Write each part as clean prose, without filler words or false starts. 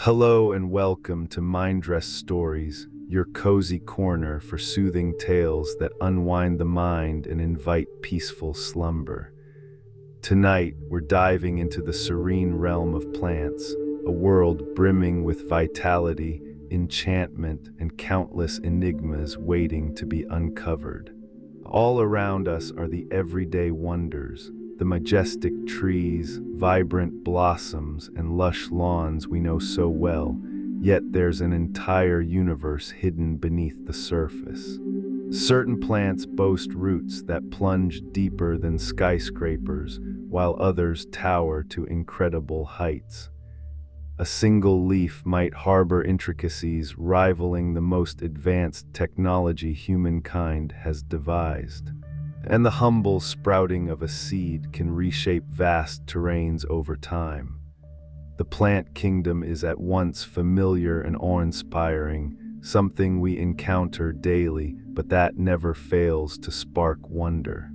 Hello and welcome to Mindrest Stories, your cozy corner for soothing tales that unwind the mind and invite peaceful slumber. Tonight, we're diving into the serene realm of plants, a world brimming with vitality, enchantment, and countless enigmas waiting to be uncovered. All around us are the everyday wonders, the majestic trees, vibrant blossoms, and lush lawns we know so well, yet there's an entire universe hidden beneath the surface. Certain plants boast roots that plunge deeper than skyscrapers, while others tower to incredible heights. A single leaf might harbor intricacies rivaling the most advanced technology humankind has devised. And the humble sprouting of a seed can reshape vast terrains over time. The plant kingdom is at once familiar and awe-inspiring, something we encounter daily, but that never fails to spark wonder.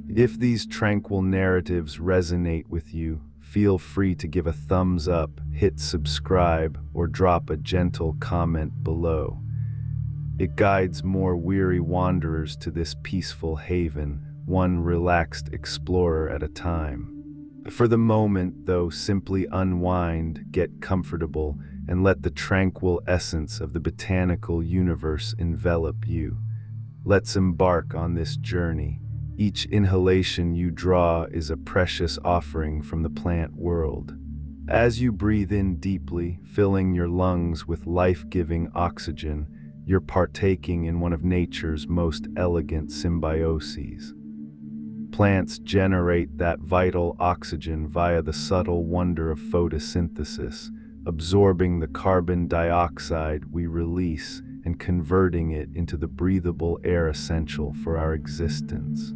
If these tranquil narratives resonate with you, feel free to give a thumbs up, hit subscribe, or drop a gentle comment below. It guides more weary wanderers to this peaceful haven, one relaxed explorer at a time. For the moment, though, simply unwind, get comfortable, and let the tranquil essence of the botanical universe envelop you. Let's embark on this journey. Each inhalation you draw is a precious offering from the plant world. As you breathe in deeply, filling your lungs with life-giving oxygen, you're partaking in one of nature's most elegant symbioses. Plants generate that vital oxygen via the subtle wonder of photosynthesis, absorbing the carbon dioxide we release and converting it into the breathable air essential for our existence.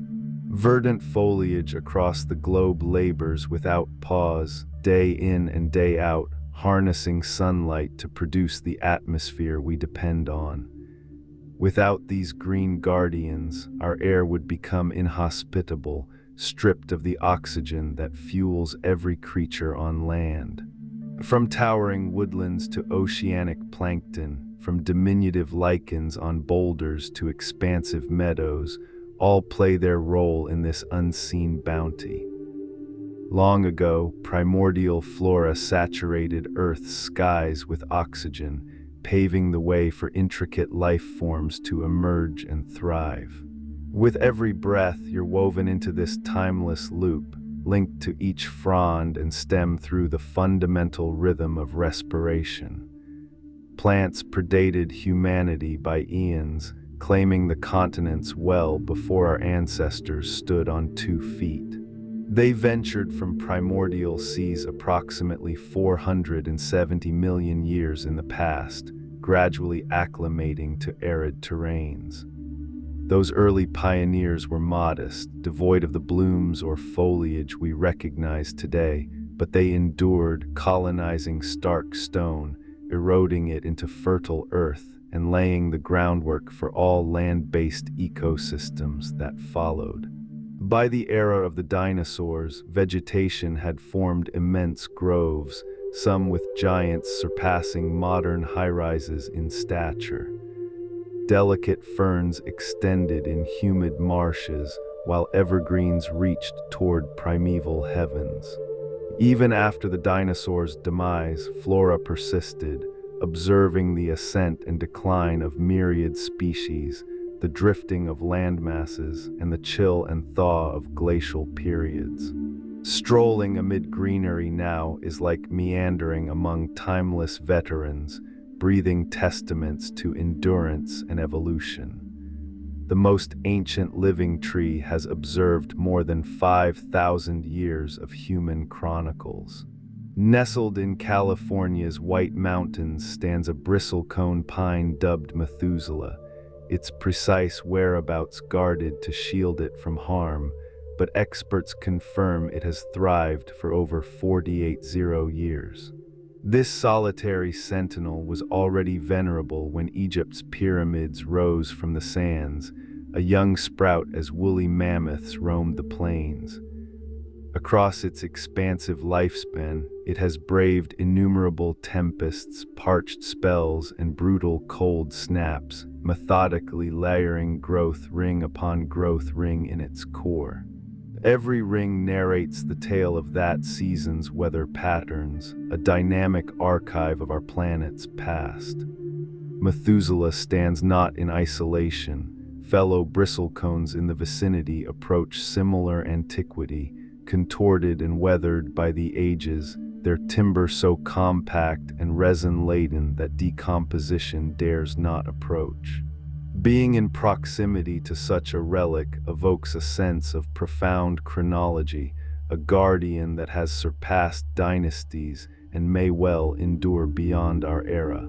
Verdant foliage across the globe labors without pause, day in and day out, harnessing sunlight to produce the atmosphere we depend on. Without these green guardians, our air would become inhospitable, stripped of the oxygen that fuels every creature on land. From towering woodlands to oceanic plankton, from diminutive lichens on boulders to expansive meadows, all play their role in this unseen bounty. Long ago, primordial flora saturated Earth's skies with oxygen, paving the way for intricate life forms to emerge and thrive. With every breath, you're woven into this timeless loop, linked to each frond and stem through the fundamental rhythm of respiration. Plants predated humanity by eons, claiming the continents well before our ancestors stood on 2 feet. They ventured from primordial seas approximately 470 million years in the past, gradually acclimating to arid terrains. Those early pioneers were modest, devoid of the blooms or foliage we recognize today, but they endured, colonizing stark stone, eroding it into fertile earth, and laying the groundwork for all land-based ecosystems that followed. By the era of the dinosaurs, vegetation had formed immense groves, some with giants surpassing modern high-rises in stature. Delicate ferns extended in humid marshes, while evergreens reached toward primeval heavens. Even after the dinosaurs' demise, flora persisted, observing the ascent and decline of myriad species, the drifting of land masses, and the chill and thaw of glacial periods. Strolling amid greenery now is like meandering among timeless veterans, breathing testaments to endurance and evolution. The most ancient living tree has observed more than 5,000 years of human chronicles. Nestled in California's White Mountains stands a bristlecone pine dubbed Methuselah, its precise whereabouts guarded to shield it from harm, but experts confirm it has thrived for over 48 years. This solitary sentinel was already venerable when Egypt's pyramids rose from the sands, a young sprout as woolly mammoths roamed the plains. Across its expansive lifespan, it has braved innumerable tempests, parched spells, and brutal cold snaps, methodically layering growth ring upon growth ring in its core. Every ring narrates the tale of that season's weather patterns, a dynamic archive of our planet's past. Methuselah stands not in isolation. Fellow bristlecones in the vicinity approach similar antiquity, contorted and weathered by the ages, their timber so compact and resin-laden that decomposition dares not approach. Being in proximity to such a relic evokes a sense of profound chronology, a guardian that has surpassed dynasties and may well endure beyond our era.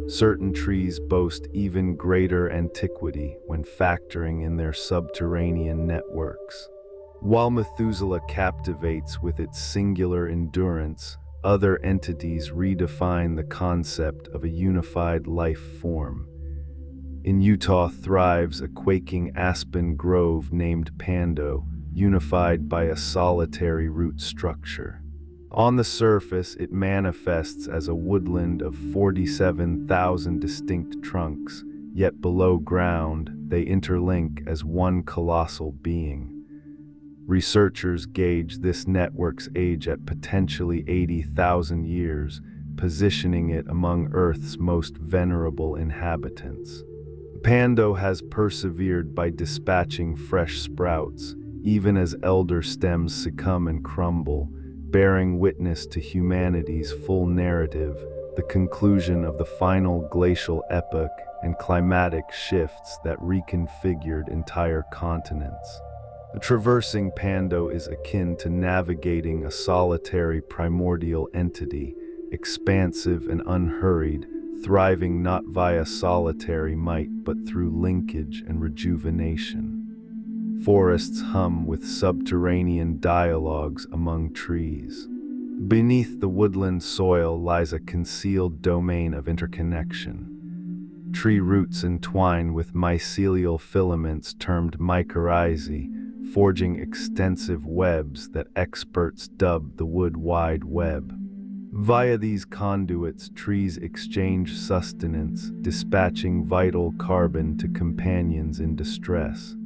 Certain trees boast even greater antiquity when factoring in their subterranean networks. While Methuselah captivates with its singular endurance, other entities redefine the concept of a unified life form. In Utah thrives a quaking aspen grove named Pando, unified by a solitary root structure. On the surface, it manifests as a woodland of 47,000 distinct trunks, yet below ground, they interlink as one colossal being. Researchers gauge this network's age at potentially 80,000 years, positioning it among Earth's most venerable inhabitants. Pando has persevered by dispatching fresh sprouts, even as elder stems succumb and crumble, bearing witness to humanity's full narrative, the conclusion of the final glacial epoch and climatic shifts that reconfigured entire continents. Traversing Pando is akin to navigating a solitary primordial entity, expansive and unhurried, thriving not via solitary might but through linkage and rejuvenation. Forests hum with subterranean dialogues among trees. Beneath the woodland soil lies a concealed domain of interconnection. Tree roots entwine with mycelial filaments termed mycorrhizae, forging extensive webs that experts dub the wood wide web. Via these conduits, trees exchange sustenance, dispatching vital carbon to companions in distress.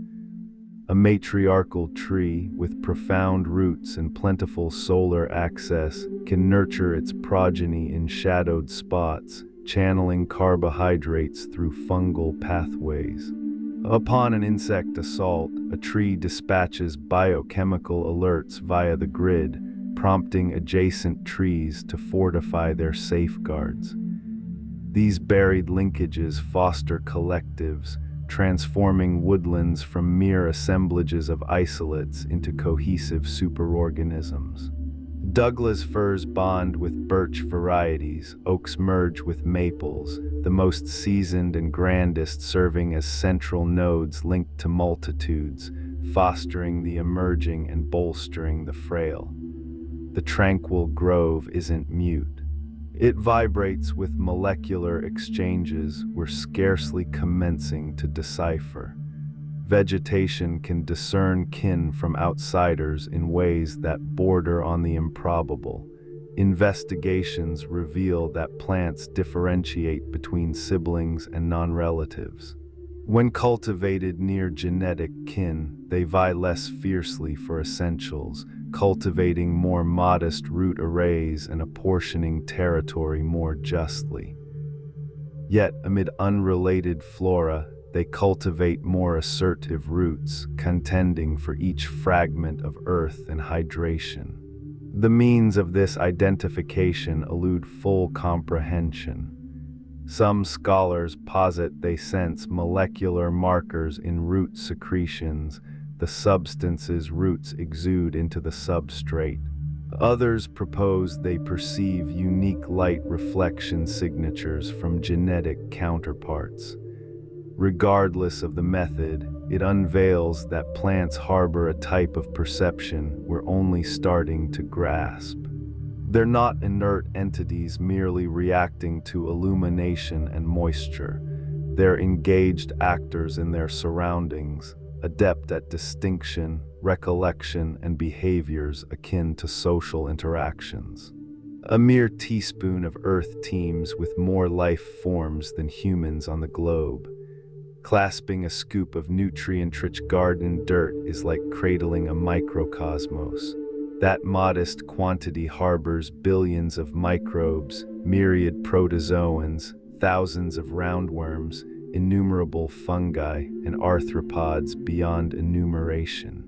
A matriarchal tree with profound roots and plentiful solar access can nurture its progeny in shadowed spots, channeling carbohydrates through fungal pathways. Upon an insect assault, a tree dispatches biochemical alerts via the grid, prompting adjacent trees to fortify their safeguards. These buried linkages foster collectives, transforming woodlands from mere assemblages of isolates into cohesive superorganisms. Douglas firs bond with birch varieties, oaks merge with maples, the most seasoned and grandest serving as central nodes linked to multitudes, fostering the emerging and bolstering the frail. The tranquil grove isn't mute. It vibrates with molecular exchanges we're scarcely commencing to decipher. Vegetation can discern kin from outsiders in ways that border on the improbable. Investigations reveal that plants differentiate between siblings and non-relatives. When cultivated near genetic kin, they vie less fiercely for essentials, cultivating more modest root arrays and apportioning territory more justly. Yet, amid unrelated flora, they cultivate more assertive roots, contending for each fragment of earth and hydration. The means of this identification elude full comprehension. Some scholars posit they sense molecular markers in root secretions, the substances roots exude into the substrate. Others propose they perceive unique light reflection signatures from genetic counterparts. Regardless of the method, it unveils that plants harbor a type of perception we're only starting to grasp. They're not inert entities merely reacting to illumination and moisture. They're engaged actors in their surroundings, adept at distinction, recollection, and behaviors akin to social interactions. A mere teaspoon of Earth teems with more life forms than humans on the globe. Clasping a scoop of nutrient-rich garden dirt is like cradling a microcosmos. That modest quantity harbors billions of microbes, myriad protozoans, thousands of roundworms, innumerable fungi, and arthropods beyond enumeration.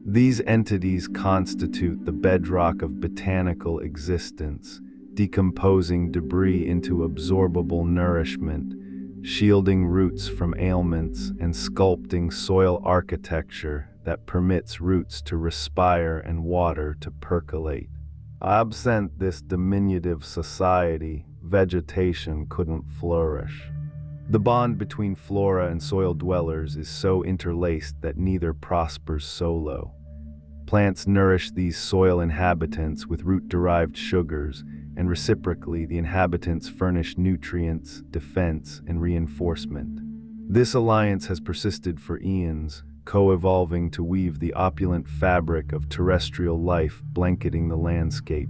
These entities constitute the bedrock of botanical existence, decomposing debris into absorbable nourishment, shielding roots from ailments, and sculpting soil architecture that permits roots to respire and water to percolate. Absent this diminutive society, vegetation couldn't flourish. The bond between flora and soil dwellers is so interlaced that neither prospers solo. Plants nourish these soil inhabitants with root-derived sugars, and reciprocally the inhabitants furnish nutrients, defense, and reinforcement. This alliance has persisted for eons, co-evolving to weave the opulent fabric of terrestrial life blanketing the landscape.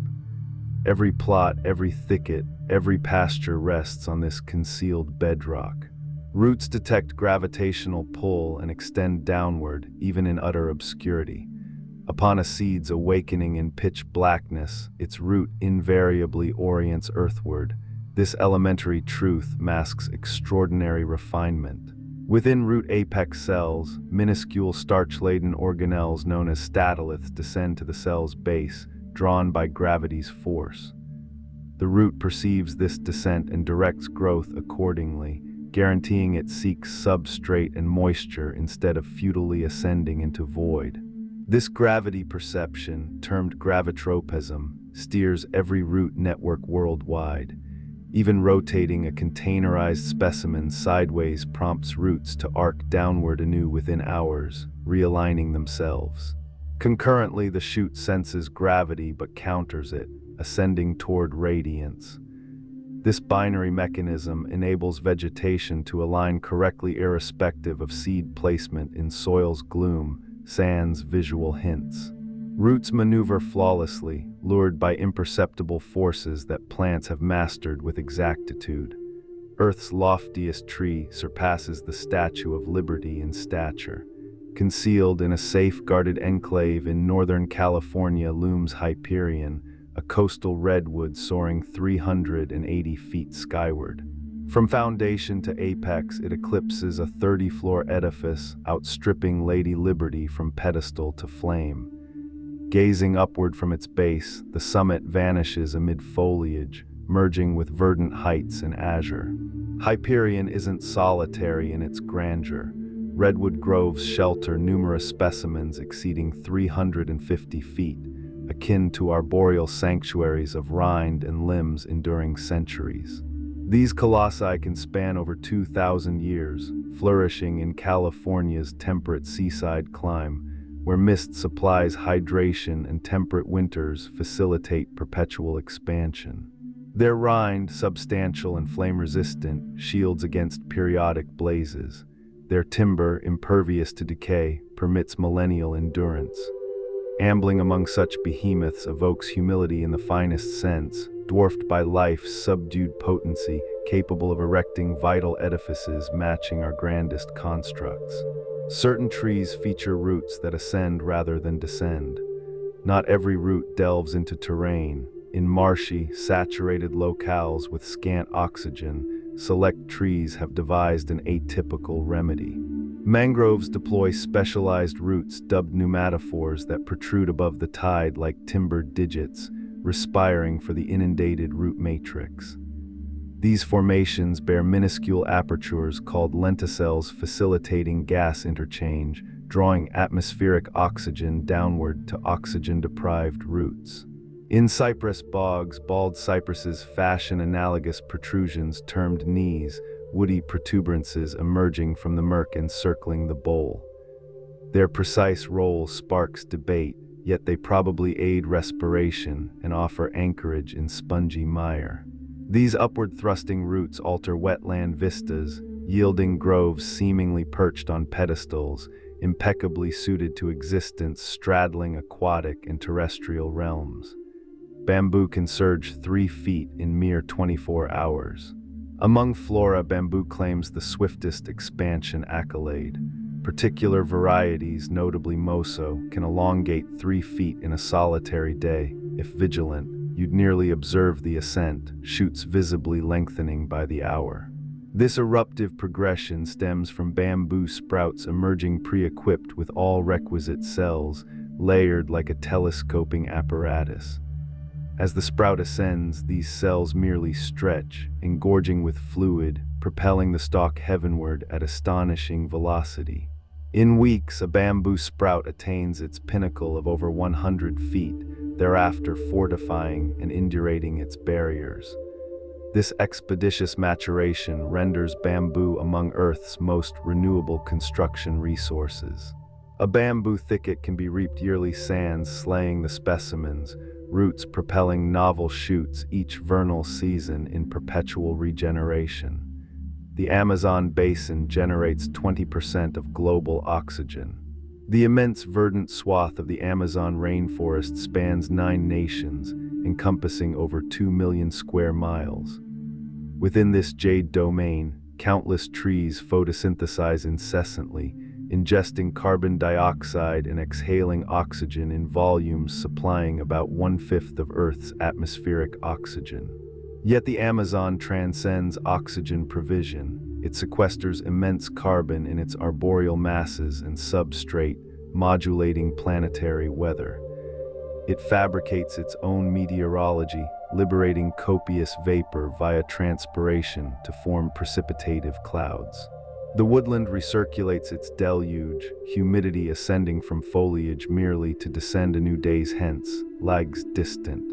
Every plot, every thicket, every pasture rests on this concealed bedrock. Roots detect gravitational pull and extend downward, even in utter obscurity. Upon a seed's awakening in pitch blackness, its root invariably orients earthward. This elementary truth masks extraordinary refinement. Within root apex cells, minuscule starch-laden organelles known as statoliths descend to the cell's base, drawn by gravity's force. The root perceives this descent and directs growth accordingly, guaranteeing it seeks substrate and moisture instead of futilely ascending into void. This gravity perception, termed gravitropism, steers every root network worldwide. Even rotating a containerized specimen sideways prompts roots to arc downward anew within hours, realigning themselves. Concurrently, the shoot senses gravity but counters it, ascending toward radiance. This binary mechanism enables vegetation to align correctly irrespective of seed placement in soil's gloom, sans visual hints. Roots maneuver flawlessly, lured by imperceptible forces that plants have mastered with exactitude. Earth's loftiest tree surpasses the Statue of Liberty in stature. Concealed in a safe-guarded enclave in Northern California looms Hyperion, a coastal redwood soaring 380 feet skyward. From foundation to apex, it eclipses a 30-floor edifice, outstripping Lady Liberty from pedestal to flame. Gazing upward from its base, the summit vanishes amid foliage, merging with verdant heights and azure. Hyperion isn't solitary in its grandeur. Redwood groves shelter numerous specimens exceeding 350 feet, akin to arboreal sanctuaries of rind and limbs enduring centuries. These colossi can span over 2,000 years, flourishing in California's temperate seaside clime, where mist supplies hydration and temperate winters facilitate perpetual expansion. Their rind, substantial and flame-resistant, shields against periodic blazes. Their timber, impervious to decay, permits millennial endurance. Ambling among such behemoths evokes humility in the finest sense, dwarfed by life's subdued potency, capable of erecting vital edifices matching our grandest constructs. Certain trees feature roots that ascend rather than descend. Not every root delves into terrain. In marshy, saturated locales with scant oxygen, select trees have devised an atypical remedy. Mangroves deploy specialized roots dubbed pneumatophores that protrude above the tide like timbered digits, respiring for the inundated root matrix. These formations bear minuscule apertures called lenticels, facilitating gas interchange, drawing atmospheric oxygen downward to oxygen-deprived roots. In cypress bogs, bald cypresses fashion analogous protrusions termed knees, woody protuberances emerging from the murk encircling the bowl. Their precise role sparks debate, yet they probably aid respiration and offer anchorage in spongy mire. These upward-thrusting roots alter wetland vistas, yielding groves seemingly perched on pedestals, impeccably suited to existence straddling aquatic and terrestrial realms. Bamboo can surge 3 feet in mere 24 hours. Among flora, bamboo claims the swiftest expansion accolade. Particular varieties, notably moso, can elongate 3 feet in a solitary day. If vigilant, you'd nearly observe the ascent, shoots visibly lengthening by the hour. This eruptive progression stems from bamboo sprouts emerging pre-equipped with all requisite cells, layered like a telescoping apparatus. As the sprout ascends, these cells merely stretch, engorging with fluid, propelling the stalk heavenward at astonishing velocity. In weeks, a bamboo sprout attains its pinnacle of over 100 feet, thereafter fortifying and indurating its barriers. This expeditious maturation renders bamboo among Earth's most renewable construction resources. A bamboo thicket can be reaped yearly, sands slaying the specimens, roots propelling novel shoots each vernal season in perpetual regeneration. The Amazon basin generates 20% of global oxygen. The immense verdant swath of the Amazon rainforest spans 9 nations, encompassing over 2 million square miles. Within this jade domain, countless trees photosynthesize incessantly, ingesting carbon dioxide and exhaling oxygen in volumes supplying about 1/5 of Earth's atmospheric oxygen. Yet the Amazon transcends oxygen provision. It sequesters immense carbon in its arboreal masses and substrate, modulating planetary weather. It fabricates its own meteorology, liberating copious vapor via transpiration to form precipitative clouds. The woodland recirculates its deluge, humidity ascending from foliage merely to descend a new days hence, leagues distant.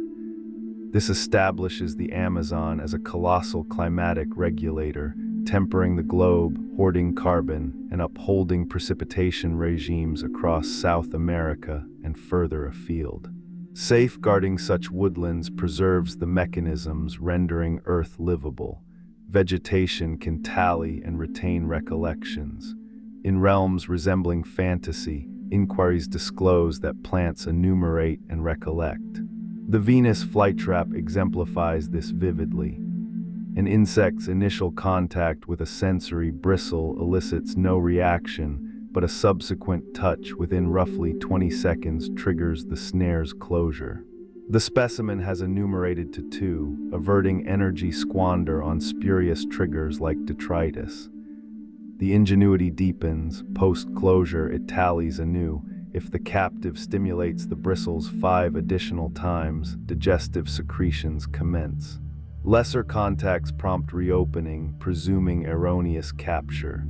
This establishes the Amazon as a colossal climatic regulator, tempering the globe, hoarding carbon, and upholding precipitation regimes across South America and further afield. Safeguarding such woodlands preserves the mechanisms rendering Earth livable. Vegetation can tally and retain recollections. In realms resembling fantasy, inquiries disclose that plants enumerate and recollect. The Venus flytrap exemplifies this vividly. An insect's initial contact with a sensory bristle elicits no reaction, but a subsequent touch within roughly 20 seconds triggers the snare's closure. The specimen has enumerated to 2, averting energy squander on spurious triggers like detritus. The ingenuity deepens. Post-closure, it tallies anew. If the captive stimulates the bristles 5 additional times, digestive secretions commence. Lesser contacts prompt reopening, presuming erroneous capture.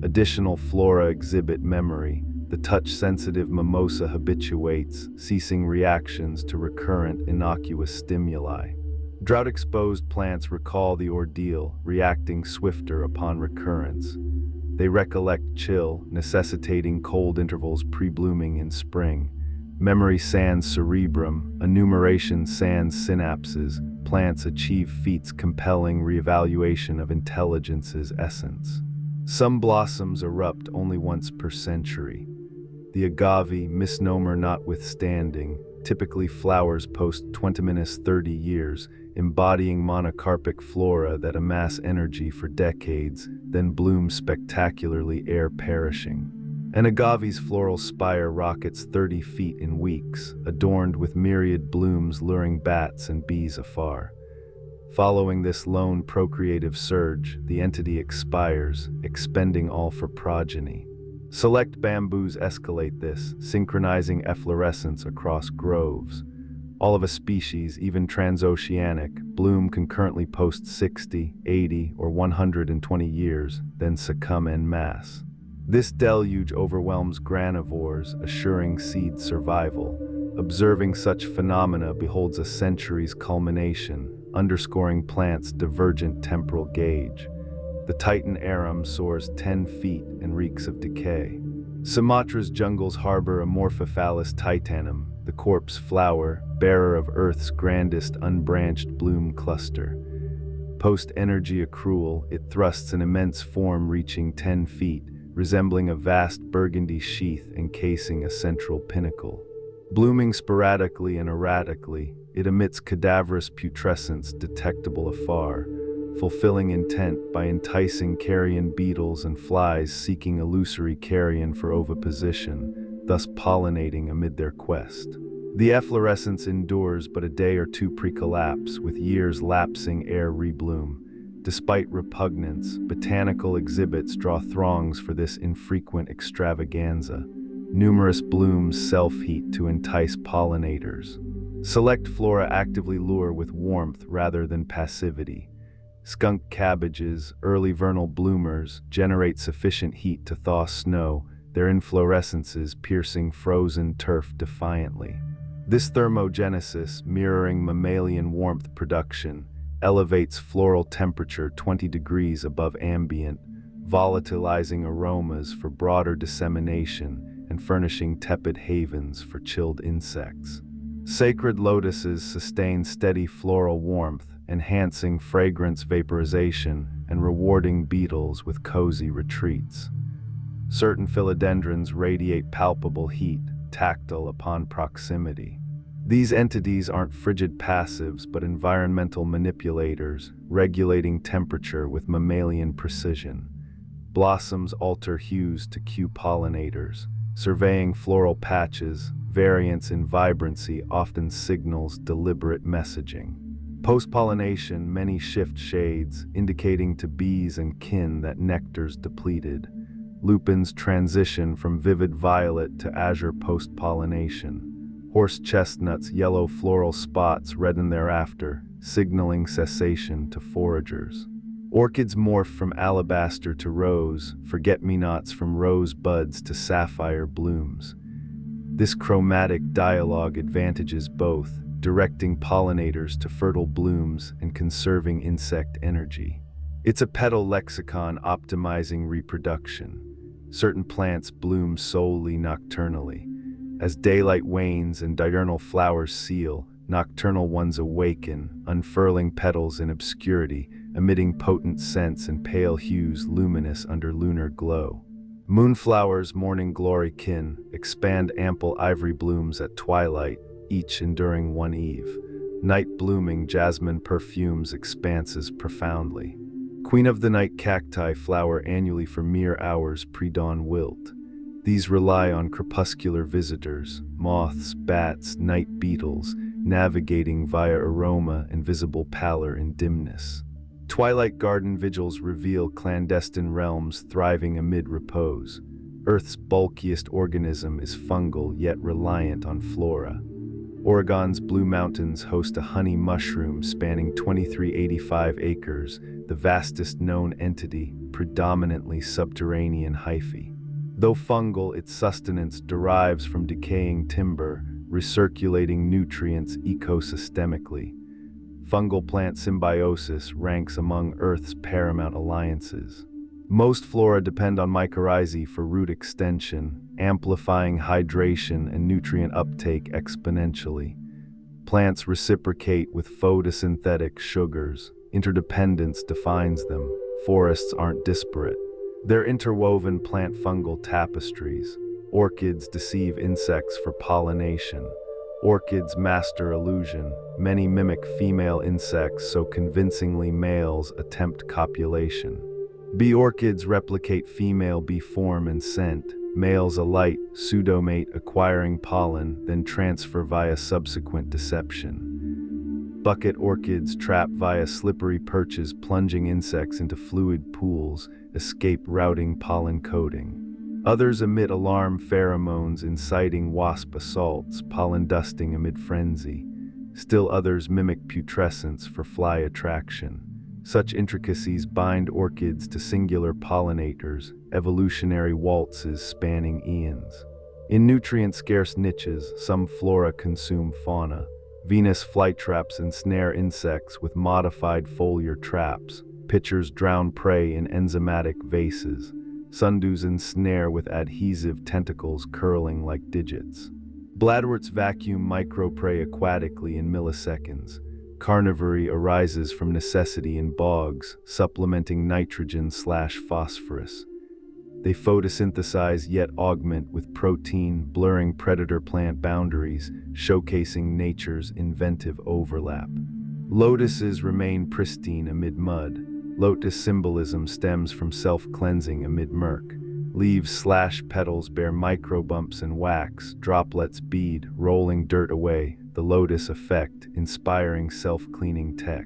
Additional flora exhibit memory. The touch-sensitive mimosa habituates, ceasing reactions to recurrent innocuous stimuli. Drought-exposed plants recall the ordeal, reacting swifter upon recurrence. They recollect chill, necessitating cold intervals pre-blooming in spring. Memory sans cerebrum, enumeration sans synapses, plants achieve feats compelling reevaluation of intelligence's essence. Some blossoms erupt only once per century. The agave, misnomer notwithstanding, typically flowers post 20–30 years, embodying monocarpic flora that amass energy for decades, then bloom spectacularly ere perishing. An agave's floral spire rockets 30 feet in weeks, adorned with myriad blooms luring bats and bees afar. Following this lone procreative surge, the entity expires, expending all for progeny. Select bamboos escalate this, synchronizing efflorescence across groves. All of a species, even transoceanic, bloom concurrently post 60, 80, or 120 years, then succumb en masse. This deluge overwhelms granivores, assuring seed survival. Observing such phenomena beholds a century's culmination, underscoring plants' divergent temporal gauge. The Titan arum soars 10 feet and reeks of decay. Sumatra's jungles harbor Amorphophallus titanum, the corpse flower, bearer of Earth's grandest unbranched bloom cluster. Post-energy accrual, it thrusts an immense form reaching 10 feet, resembling a vast burgundy sheath encasing a central pinnacle. Blooming sporadically and erratically, it emits cadaverous putrescence detectable afar, fulfilling intent by enticing carrion beetles and flies seeking illusory carrion for oviposition, thus pollinating amid their quest. The efflorescence endures but a day or two pre-collapse, with years lapsing ere rebloom. Despite repugnance, botanical exhibits draw throngs for this infrequent extravaganza. Numerous blooms self-heat to entice pollinators. Select flora actively lure with warmth rather than passivity. Skunk cabbages, early vernal bloomers, generate sufficient heat to thaw snow, their inflorescences piercing frozen turf defiantly. This thermogenesis, mirroring mammalian warmth production, elevates floral temperature 20 degrees above ambient, volatilizing aromas for broader dissemination and furnishing tepid havens for chilled insects. Sacred lotuses sustain steady floral warmth, enhancing fragrance vaporization and rewarding beetles with cozy retreats. Certain philodendrons radiate palpable heat, tactile upon proximity. These entities aren't frigid passives but environmental manipulators, regulating temperature with mammalian precision. Blossoms alter hues to cue pollinators. Surveying floral patches, variance in vibrancy often signals deliberate messaging. Post-pollination, many shift shades, indicating to bees and kin that nectar's depleted. Lupins transition from vivid violet to azure post-pollination. Horse chestnuts' yellow floral spots redden thereafter, signaling cessation to foragers. Orchids morph from alabaster to rose, forget-me-nots from rose buds to sapphire blooms. This chromatic dialogue advantages both, directing pollinators to fertile blooms and conserving insect energy. It's a petal lexicon optimizing reproduction. Certain plants bloom solely nocturnally. As daylight wanes and diurnal flowers seal, nocturnal ones awaken, unfurling petals in obscurity, emitting potent scents and pale hues luminous under lunar glow. Moonflowers, morning glory kin, expand ample ivory blooms at twilight, each enduring one eve. Night blooming jasmine perfumes expanses profoundly. Queen of the night cacti flower annually for mere hours pre-dawn wilt. These rely on crepuscular visitors, moths, bats, night beetles, navigating via aroma and visible pallor in dimness. Twilight garden vigils reveal clandestine realms thriving amid repose. Earth's bulkiest organism is fungal yet reliant on flora. Oregon's Blue Mountains host a honey mushroom spanning 2385 acres, the vastest known entity, predominantly subterranean hyphae. Though fungal, its sustenance derives from decaying timber, recirculating nutrients ecosystemically. Fungal-plant symbiosis ranks among Earth's paramount alliances. Most flora depend on mycorrhizae for root extension, amplifying hydration and nutrient uptake exponentially. Plants reciprocate with photosynthetic sugars. Interdependence defines them. Forests aren't disparate. They're interwoven plant-fungal tapestries. Orchids deceive insects for pollination. Orchids master illusion. Many mimic female insects so convincingly males attempt copulation. Bee orchids replicate female bee form and scent. Males alight, pseudomate acquiring pollen, then transfer via subsequent deception. Bucket orchids trap via slippery perches plunging insects into fluid pools, escape routing pollen coating. Others emit alarm pheromones inciting wasp assaults, pollen dusting amid frenzy. Still others mimic putrescence for fly attraction. Such intricacies bind orchids to singular pollinators, evolutionary waltzes spanning eons. In nutrient-scarce niches, some flora consume fauna. Venus flytraps ensnare insects with modified foliar traps. Pitchers drown prey in enzymatic vases. Sundews ensnare with adhesive tentacles curling like digits. Bladworts vacuum microprey aquatically in milliseconds. Carnivory arises from necessity in bogs, supplementing nitrogen/phosphorus. They photosynthesize yet augment with protein, blurring predator-plant boundaries, showcasing nature's inventive overlap. Lotuses remain pristine amid mud. Lotus symbolism stems from self-cleansing amid murk. Leaves/petals bear microbumps and wax, droplets bead, rolling dirt away, the lotus effect, inspiring self-cleaning tech.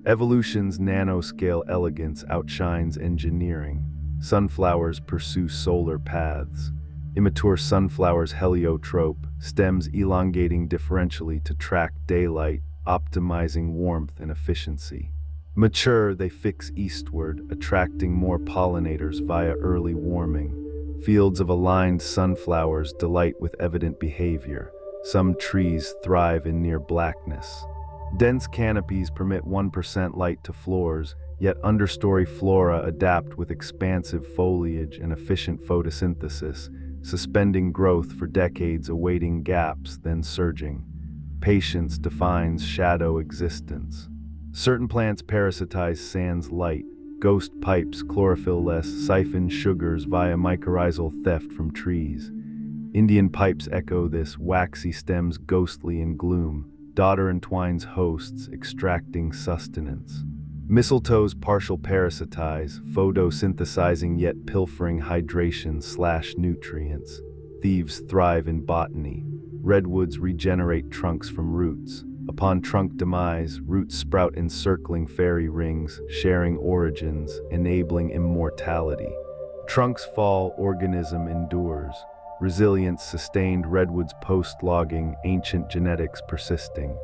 Evolution's nanoscale elegance outshines engineering. Sunflowers pursue solar paths. Immature sunflowers heliotrope, stems elongating differentially to track daylight, optimizing warmth and efficiency. Mature, they fix eastward, attracting more pollinators via early warming. Fields of aligned sunflowers delight with evident behavior. Some trees thrive in near blackness. Dense canopies permit 1% light to floors, yet understory flora adapt with expansive foliage and efficient photosynthesis, suspending growth for decades, awaiting gaps, then surging. Patience defines shadow existence. Certain plants parasitize sans light. Ghost pipes, chlorophyll-less, siphon sugars via mycorrhizal theft from trees. Indian pipes echo this, waxy stems ghostly in gloom. Daughter entwines hosts, extracting sustenance. Mistletoes partial parasitize, photosynthesizing yet pilfering hydration/nutrients. Thieves thrive in botany. Redwoods regenerate trunks from roots. Upon trunk demise, roots sprout encircling fairy rings, sharing origins, enabling immortality. Trunks fall, organism endures. Resilience sustained, redwoods post-logging, ancient genetics persisting.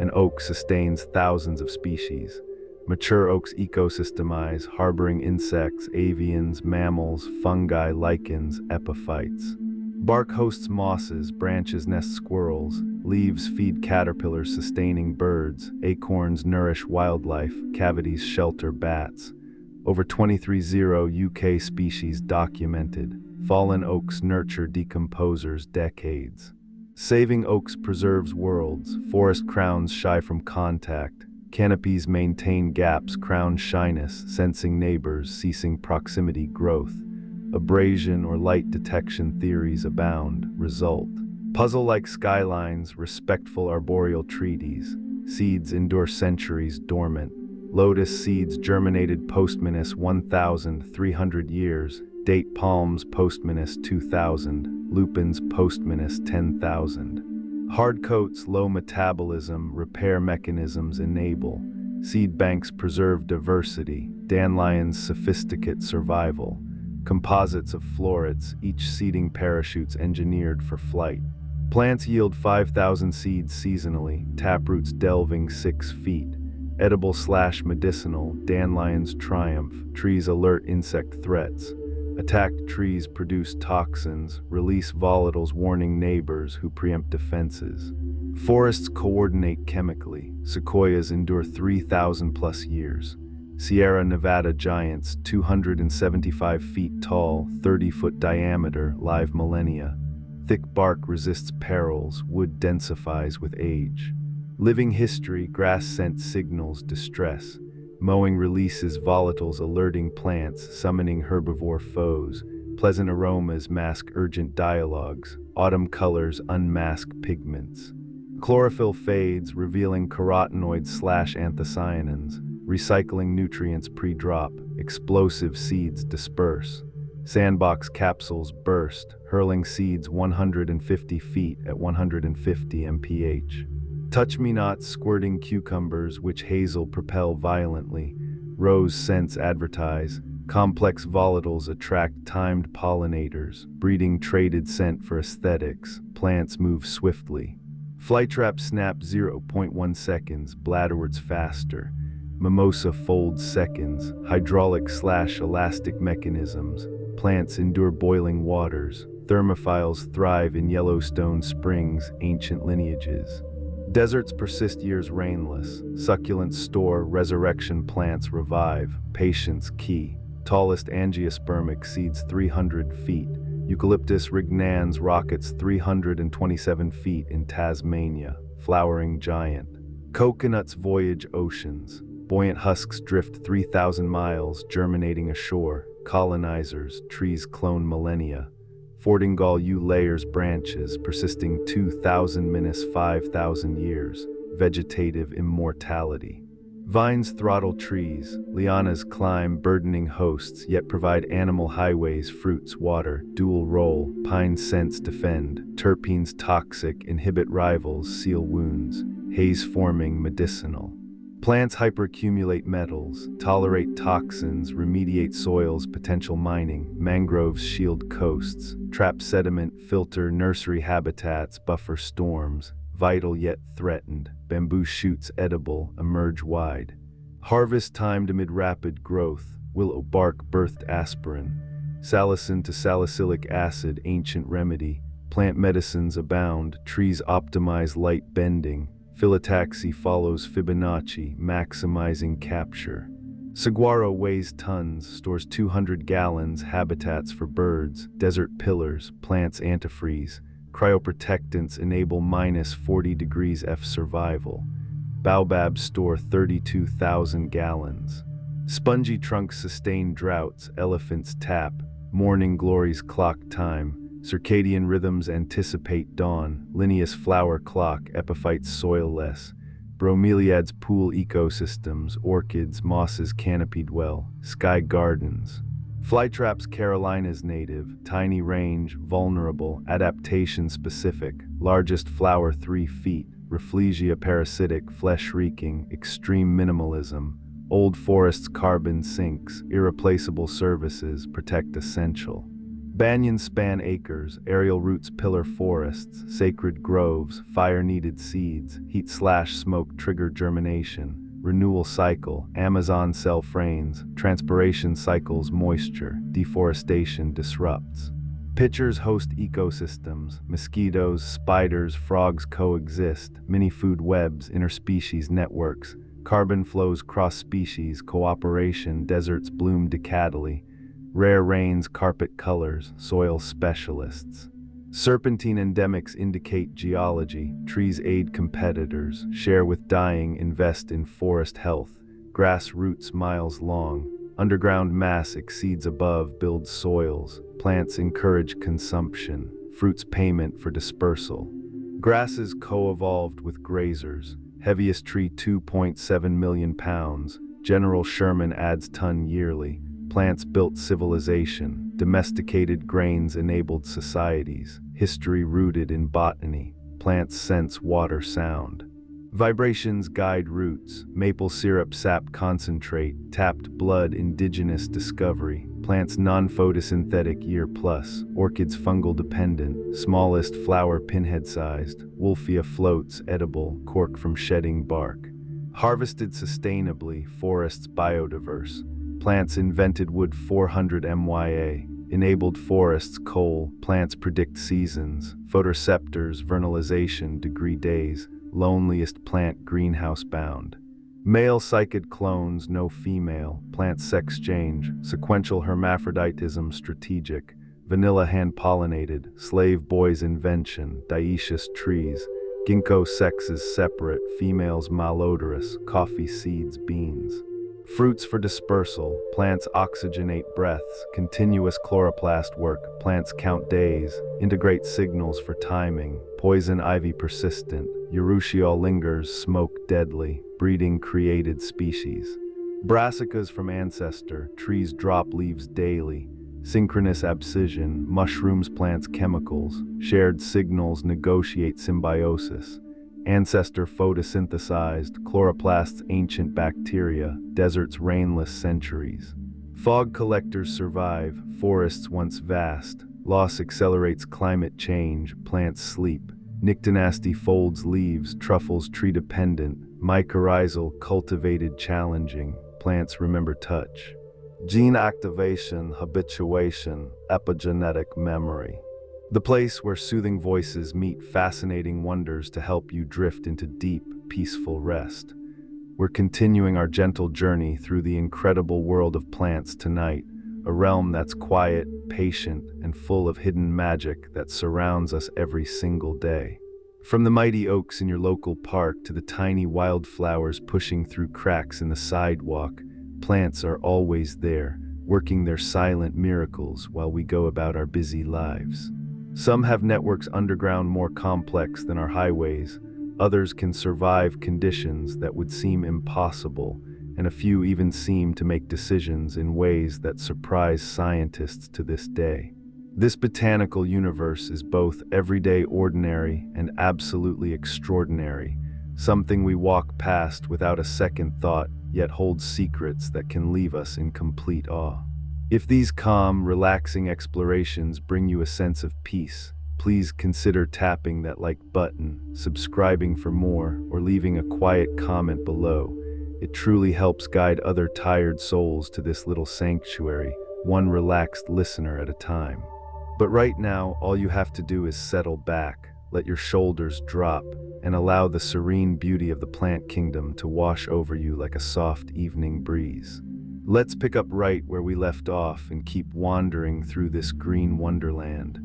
An oak sustains thousands of species. Mature oaks ecosystemize, harboring insects, avians, mammals, fungi, lichens, epiphytes. Bark hosts mosses, branches nest squirrels, leaves feed caterpillars sustaining birds, acorns nourish wildlife, cavities shelter bats. Over 23,000 UK species documented. Fallen oaks nurture decomposers decades. Saving oaks preserves worlds, forest crowns shy from contact. Canopies maintain gaps, crown shyness, sensing neighbors, ceasing proximity growth. Abrasion or light detection theories abound. Result: puzzle-like skylines, respectful arboreal treaties. Seeds endure centuries dormant. Lotus seeds germinated post-minus 1,300 years. Date palms post-minus 2,000. Lupins post-minus 10,000. Hard coats, low metabolism, repair mechanisms enable. Seed banks preserve diversity. Dandelions sophisticate survival. Composites of florets, each seeding parachutes engineered for flight. Plants yield 5,000 seeds seasonally, taproots delving 6 feet. Edible/medicinal, dandelions triumph, trees alert insect threats. Attacked trees produce toxins, release volatiles warning neighbors who preempt defenses. Forests coordinate chemically, sequoias endure 3,000 plus years. Sierra Nevada giants, 275 feet tall, 30-foot diameter, live millennia. Thick bark resists perils, wood densifies with age. Living history, grass scent signals distress. Mowing releases volatiles alerting plants, summoning herbivore foes. Pleasant aromas mask urgent dialogues. Autumn colors unmask pigments. Chlorophyll fades, revealing carotenoids/anthocyanins. Recycling nutrients pre-drop. Explosive seeds disperse. Sandbox capsules burst, hurling seeds 150 feet at 150 mph. Touch-me-not squirting cucumbers which hazel propel violently. Rose scents advertise. Complex volatiles attract timed pollinators. Breeding traded scent for aesthetics. Plants move swiftly. Flytrap snap 0.1 seconds, bladderwards faster. Mimosa folds seconds. Hydraulic/elastic mechanisms. Plants endure boiling waters. Thermophiles thrive in Yellowstone springs, ancient lineages. Deserts persist years rainless. Succulents store, resurrection plants revive. Patience key. Tallest angiosperm exceeds 300 feet. Eucalyptus regnans rockets 327 feet in Tasmania. Flowering giant. Coconuts voyage oceans. Buoyant husks drift 3,000 miles, germinating ashore. Colonizers, trees clone millennia. Fordingal U layers branches, persisting 2,000–5,000 years. Vegetative immortality. Vines throttle trees, lianas climb burdening hosts, yet provide animal highways, fruits, water, dual role, pine scents defend, terpenes toxic, inhibit rivals, seal wounds, haze forming medicinal. Plants hyperaccumulate metals, tolerate toxins, remediate soils, potential mining, mangroves shield coasts, trap sediment, filter nursery habitats, buffer storms, vital yet threatened, bamboo shoots edible, emerge wide. Harvest timed amid rapid growth, willow bark birthed aspirin, salicin to salicylic acid, ancient remedy, plant medicines abound, trees optimize light bending, phyllotaxy follows Fibonacci, maximizing capture. Saguaro weighs tons, stores 200 gallons, habitats for birds, desert pillars, plants antifreeze, cryoprotectants enable -40 degrees F survival. Baobabs store 32,000 gallons. Spongy trunks sustain droughts, elephants tap, morning glories clock time, circadian rhythms anticipate dawn, Linnaeus flower clock, epiphytes soilless, bromeliads pool ecosystems, orchids, mosses canopied well, sky gardens. Flytraps Carolina's native, tiny range, vulnerable, adaptation specific, largest flower 3 feet, Rafflesia parasitic, flesh reeking, extreme minimalism, old forests carbon sinks, irreplaceable services, protect essential. Banyans span acres, aerial roots pillar forests, sacred groves, fire-needed seeds, heat/smoke trigger germination, renewal cycle, Amazon self-rains, transpiration cycles moisture, deforestation disrupts. Pitchers host ecosystems, mosquitoes, spiders, frogs coexist, mini-food webs, interspecies networks, carbon flows cross-species, cooperation, deserts bloom decadally, rare rains, carpet colors, soil specialists. Serpentine endemics indicate geology, trees aid competitors, share with dying, invest in forest health, grass roots miles long, underground mass exceeds above, builds soils, plants encourage consumption, fruits payment for dispersal. Grasses co-evolved with grazers, heaviest tree 2.7 million pounds, General Sherman adds ton yearly. Plants built civilization, domesticated grains enabled societies, history rooted in botany, plants sense water sound. Vibrations guide roots, maple syrup sap concentrate, tapped blood indigenous discovery, plants non-photosynthetic year plus, orchids fungal dependent, smallest flower pinhead sized, wolfia floats edible, cork from shedding bark. Harvested sustainably, forests biodiverse. Plants invented wood 400 MYA, enabled forests coal, plants predict seasons, photoreceptors, vernalization, degree days, loneliest plant greenhouse bound. Male cycad clones, no female, plant sex change, sequential hermaphroditism strategic, vanilla hand-pollinated, slave boy's invention, dioecious trees, ginkgo sexes separate, females malodorous, coffee seeds, beans. Fruits for dispersal, plants oxygenate breaths, continuous chloroplast work, plants count days, integrate signals for timing, poison ivy persistent, urushiol lingers, smoke deadly, breeding created species. Brassicas from ancestor, trees drop leaves daily, synchronous abscission, mushrooms plants chemicals, shared signals negotiate symbiosis. Ancestor photosynthesized, chloroplasts ancient bacteria, deserts rainless centuries. Fog collectors survive, forests once vast, loss accelerates climate change, plants sleep. Nyctinasty folds leaves, truffles tree-dependent, mycorrhizal cultivated challenging, plants remember touch. Gene activation, habituation, epigenetic memory. The place where soothing voices meet fascinating wonders to help you drift into deep, peaceful rest. We're continuing our gentle journey through the incredible world of plants tonight, a realm that's quiet, patient, and full of hidden magic that surrounds us every single day. From the mighty oaks in your local park to the tiny wildflowers pushing through cracks in the sidewalk, plants are always there, working their silent miracles while we go about our busy lives. Some have networks underground more complex than our highways, others can survive conditions that would seem impossible, and a few even seem to make decisions in ways that surprise scientists to this day. This botanical universe is both everyday ordinary and absolutely extraordinary, something we walk past without a second thought, yet holds secrets that can leave us in complete awe. If these calm, relaxing explorations bring you a sense of peace, please consider tapping that like button, subscribing for more, or leaving a quiet comment below. It truly helps guide other tired souls to this little sanctuary, one relaxed listener at a time. But right now, all you have to do is settle back, let your shoulders drop, and allow the serene beauty of the plant kingdom to wash over you like a soft evening breeze. Let's pick up right where we left off and keep wandering through this green wonderland.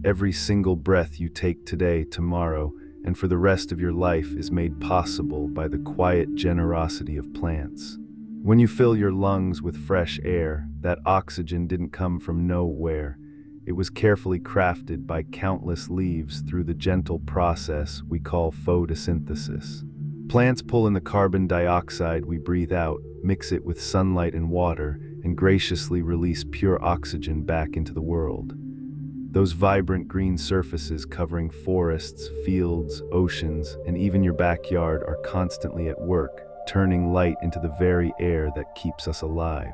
Every single breath you take today, tomorrow, and for the rest of your life is made possible by the quiet generosity of plants. When you fill your lungs with fresh air, that oxygen didn't come from nowhere. It was carefully crafted by countless leaves through the gentle process we call photosynthesis. Plants pull in the carbon dioxide we breathe out, mix it with sunlight and water, and graciously release pure oxygen back into the world. Those vibrant green surfaces covering forests, fields, oceans, and even your backyard are constantly at work, turning light into the very air that keeps us alive.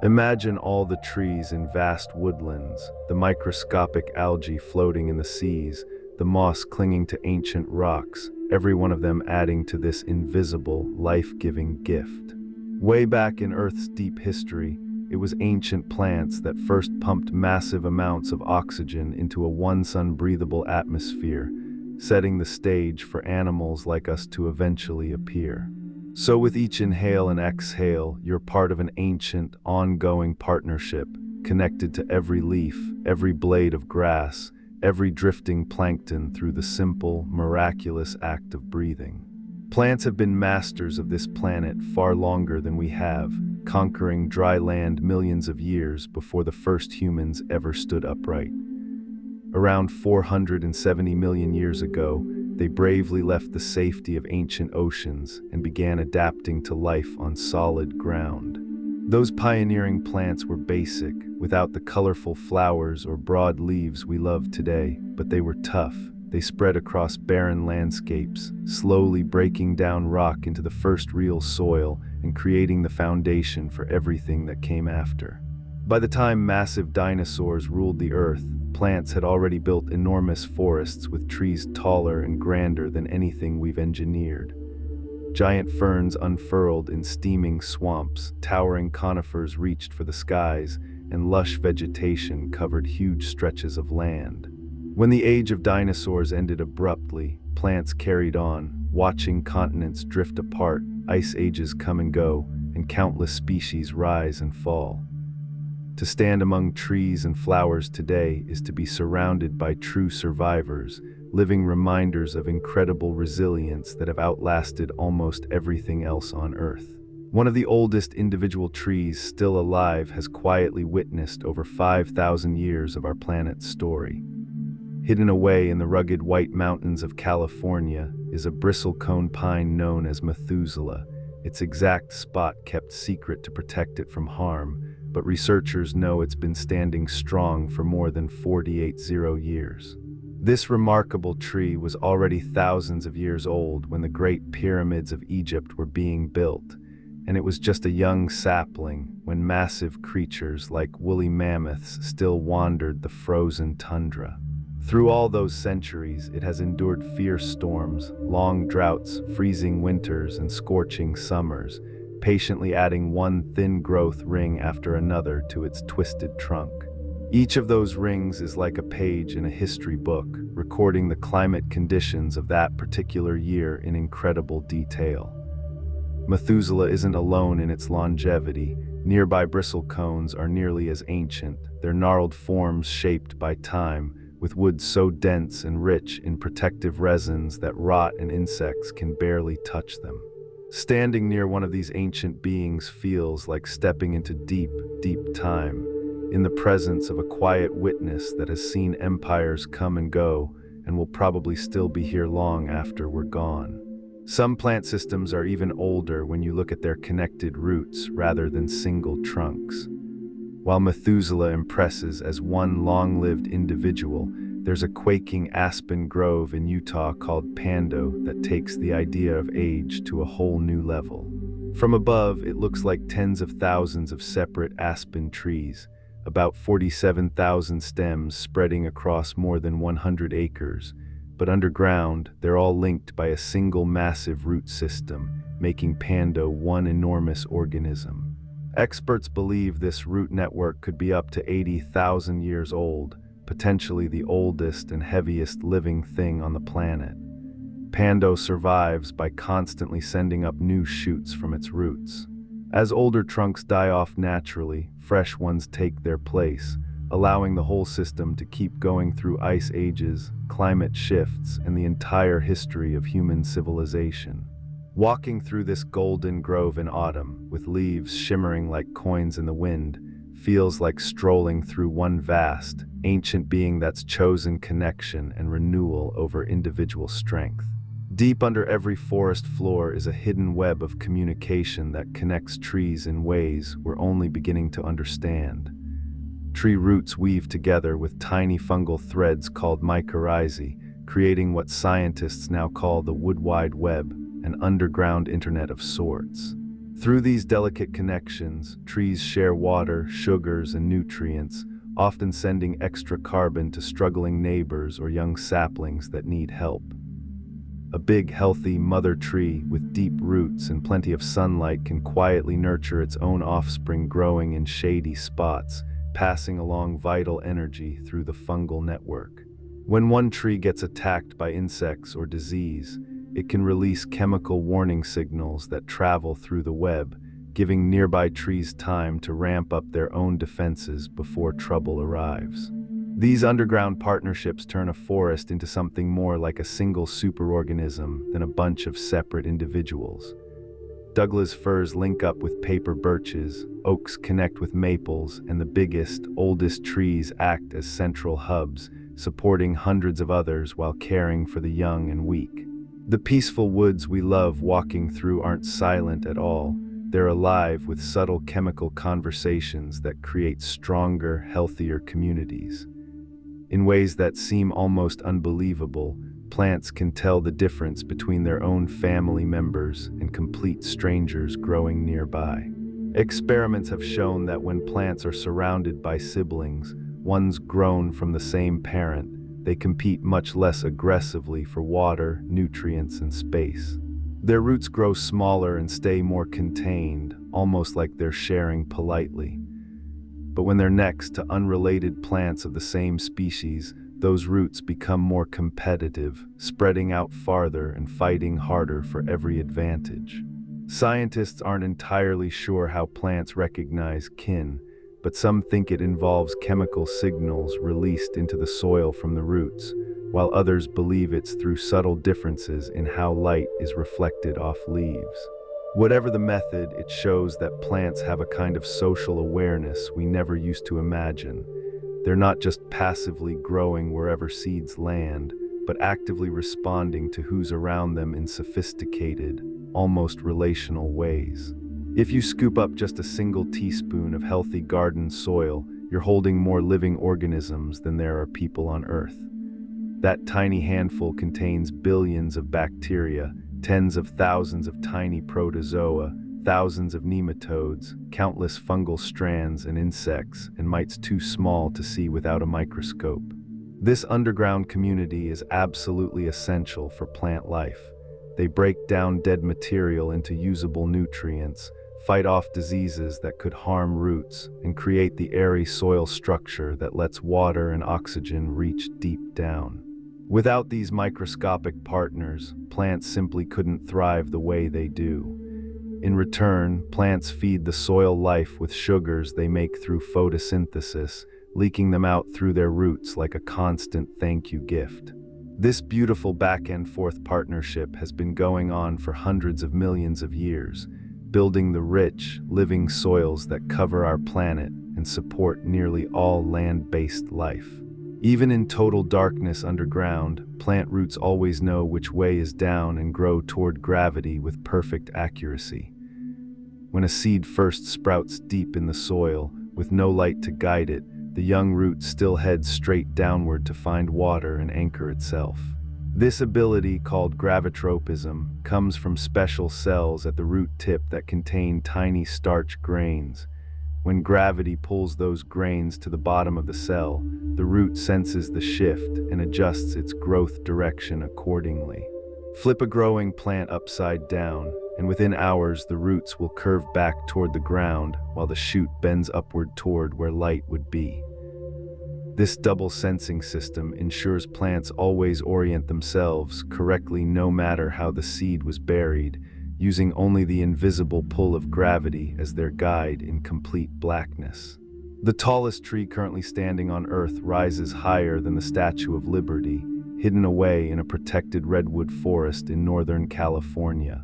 Imagine all the trees in vast woodlands, the microscopic algae floating in the seas, the moss clinging to ancient rocks, every one of them adding to this invisible, life-giving gift. Way back in Earth's deep history, it was ancient plants that first pumped massive amounts of oxygen into a once-unbreathable atmosphere, setting the stage for animals like us to eventually appear. So with each inhale and exhale, you're part of an ancient, ongoing partnership, connected to every leaf, every blade of grass, every drifting plankton through the simple, miraculous act of breathing. Plants have been masters of this planet far longer than we have, conquering dry land millions of years before the first humans ever stood upright. Around 470 million years ago, they bravely left the safety of ancient oceans and began adapting to life on solid ground. Those pioneering plants were basic, without the colorful flowers or broad leaves we love today, but they were tough. They spread across barren landscapes, slowly breaking down rock into the first real soil and creating the foundation for everything that came after. By the time massive dinosaurs ruled the earth, plants had already built enormous forests with trees taller and grander than anything we've engineered. Giant ferns unfurled in steaming swamps, towering conifers reached for the skies, and lush vegetation covered huge stretches of land. When the age of dinosaurs ended abruptly, plants carried on, watching continents drift apart, ice ages come and go, and countless species rise and fall. To stand among trees and flowers today is to be surrounded by true survivors, living reminders of incredible resilience that have outlasted almost everything else on Earth. One of the oldest individual trees still alive has quietly witnessed over 5,000 years of our planet's story. Hidden away in the rugged white mountains of California is a bristlecone pine known as Methuselah, its exact spot kept secret to protect it from harm, but researchers know it's been standing strong for more than 48 years. This remarkable tree was already thousands of years old when the great pyramids of Egypt were being built, and it was just a young sapling when massive creatures like woolly mammoths still wandered the frozen tundra. Through all those centuries, it has endured fierce storms, long droughts, freezing winters, and scorching summers, patiently adding one thin growth ring after another to its twisted trunk. Each of those rings is like a page in a history book, recording the climate conditions of that particular year in incredible detail. Methuselah isn't alone in its longevity. Nearby bristlecones are nearly as ancient, their gnarled forms shaped by time, with wood so dense and rich in protective resins that rot and insects can barely touch them. Standing near one of these ancient beings feels like stepping into deep, deep time, in the presence of a quiet witness that has seen empires come and go and will probably still be here long after we're gone. Some plant systems are even older when you look at their connected roots rather than single trunks. While Methuselah impresses as one long-lived individual, there's a quaking aspen grove in Utah called Pando that takes the idea of age to a whole new level. From above, it looks like tens of thousands of separate aspen trees, about 47,000 stems spreading across more than 100 acres, but underground, they're all linked by a single massive root system, making Pando one enormous organism. Experts believe this root network could be up to 80,000 years old, potentially the oldest and heaviest living thing on the planet. Pando survives by constantly sending up new shoots from its roots. As older trunks die off naturally, fresh ones take their place, allowing the whole system to keep going through ice ages, climate shifts, and the entire history of human civilization. Walking through this golden grove in autumn, with leaves shimmering like coins in the wind, feels like strolling through one vast, ancient being that's chosen connection and renewal over individual strength. Deep under every forest floor is a hidden web of communication that connects trees in ways we're only beginning to understand. Tree roots weave together with tiny fungal threads called mycorrhizae, creating what scientists now call the wood wide web, an underground internet of sorts. Through these delicate connections, trees share water, sugars, and nutrients, often sending extra carbon to struggling neighbors or young saplings that need help. A big, healthy mother tree with deep roots and plenty of sunlight can quietly nurture its own offspring growing in shady spots, passing along vital energy through the fungal network. When one tree gets attacked by insects or disease, it can release chemical warning signals that travel through the web, giving nearby trees time to ramp up their own defenses before trouble arrives. These underground partnerships turn a forest into something more like a single superorganism than a bunch of separate individuals. Douglas firs link up with paper birches, oaks connect with maples, and the biggest, oldest trees act as central hubs, supporting hundreds of others while caring for the young and weak. The peaceful woods we love walking through aren't silent at all. They're alive with subtle chemical conversations that create stronger, healthier communities. In ways that seem almost unbelievable, plants can tell the difference between their own family members and complete strangers growing nearby. Experiments have shown that when plants are surrounded by siblings, ones grown from the same parent, they compete much less aggressively for water, nutrients, and space. Their roots grow smaller and stay more contained, almost like they're sharing politely. But when they're next to unrelated plants of the same species, those roots become more competitive, spreading out farther and fighting harder for every advantage. Scientists aren't entirely sure how plants recognize kin, but some think it involves chemical signals released into the soil from the roots, while others believe it's through subtle differences in how light is reflected off leaves. Whatever the method, it shows that plants have a kind of social awareness we never used to imagine. They're not just passively growing wherever seeds land, but actively responding to who's around them in sophisticated, almost relational ways. If you scoop up just a single teaspoon of healthy garden soil, you're holding more living organisms than there are people on Earth. That tiny handful contains billions of bacteria, tens of thousands of tiny protozoa, thousands of nematodes, countless fungal strands and insects, and mites too small to see without a microscope. This underground community is absolutely essential for plant life. They break down dead material into usable nutrients, fight off diseases that could harm roots, and create the airy soil structure that lets water and oxygen reach deep down. Without these microscopic partners, plants simply couldn't thrive the way they do. In return, plants feed the soil life with sugars they make through photosynthesis, leaking them out through their roots like a constant thank you gift. This beautiful back-and-forth partnership has been going on for hundreds of millions of years, building the rich, living soils that cover our planet and support nearly all land-based life. Even in total darkness underground, plant roots always know which way is down and grow toward gravity with perfect accuracy. When a seed first sprouts deep in the soil, with no light to guide it, the young root still heads straight downward to find water and anchor itself. This ability, called gravitropism, comes from special cells at the root tip that contain tiny starch grains. When gravity pulls those grains to the bottom of the cell, the root senses the shift and adjusts its growth direction accordingly. Flip a growing plant upside down, and within hours the roots will curve back toward the ground while the shoot bends upward toward where light would be. This double sensing system ensures plants always orient themselves correctly no matter how the seed was buried, using only the invisible pull of gravity as their guide in complete blackness. The tallest tree currently standing on Earth rises higher than the Statue of Liberty, hidden away in a protected redwood forest in Northern California.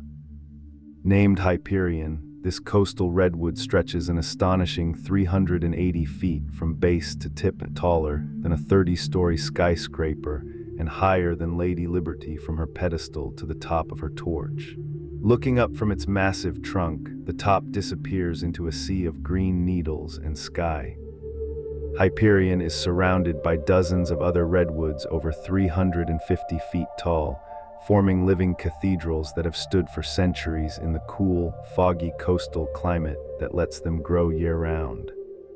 Named Hyperion, this coastal redwood stretches an astonishing 380 feet from base to tip, taller than a 30-story skyscraper and higher than Lady Liberty from her pedestal to the top of her torch. Looking up from its massive trunk, the top disappears into a sea of green needles and sky. Hyperion is surrounded by dozens of other redwoods over 350 feet tall, forming living cathedrals that have stood for centuries in the cool, foggy coastal climate that lets them grow year-round.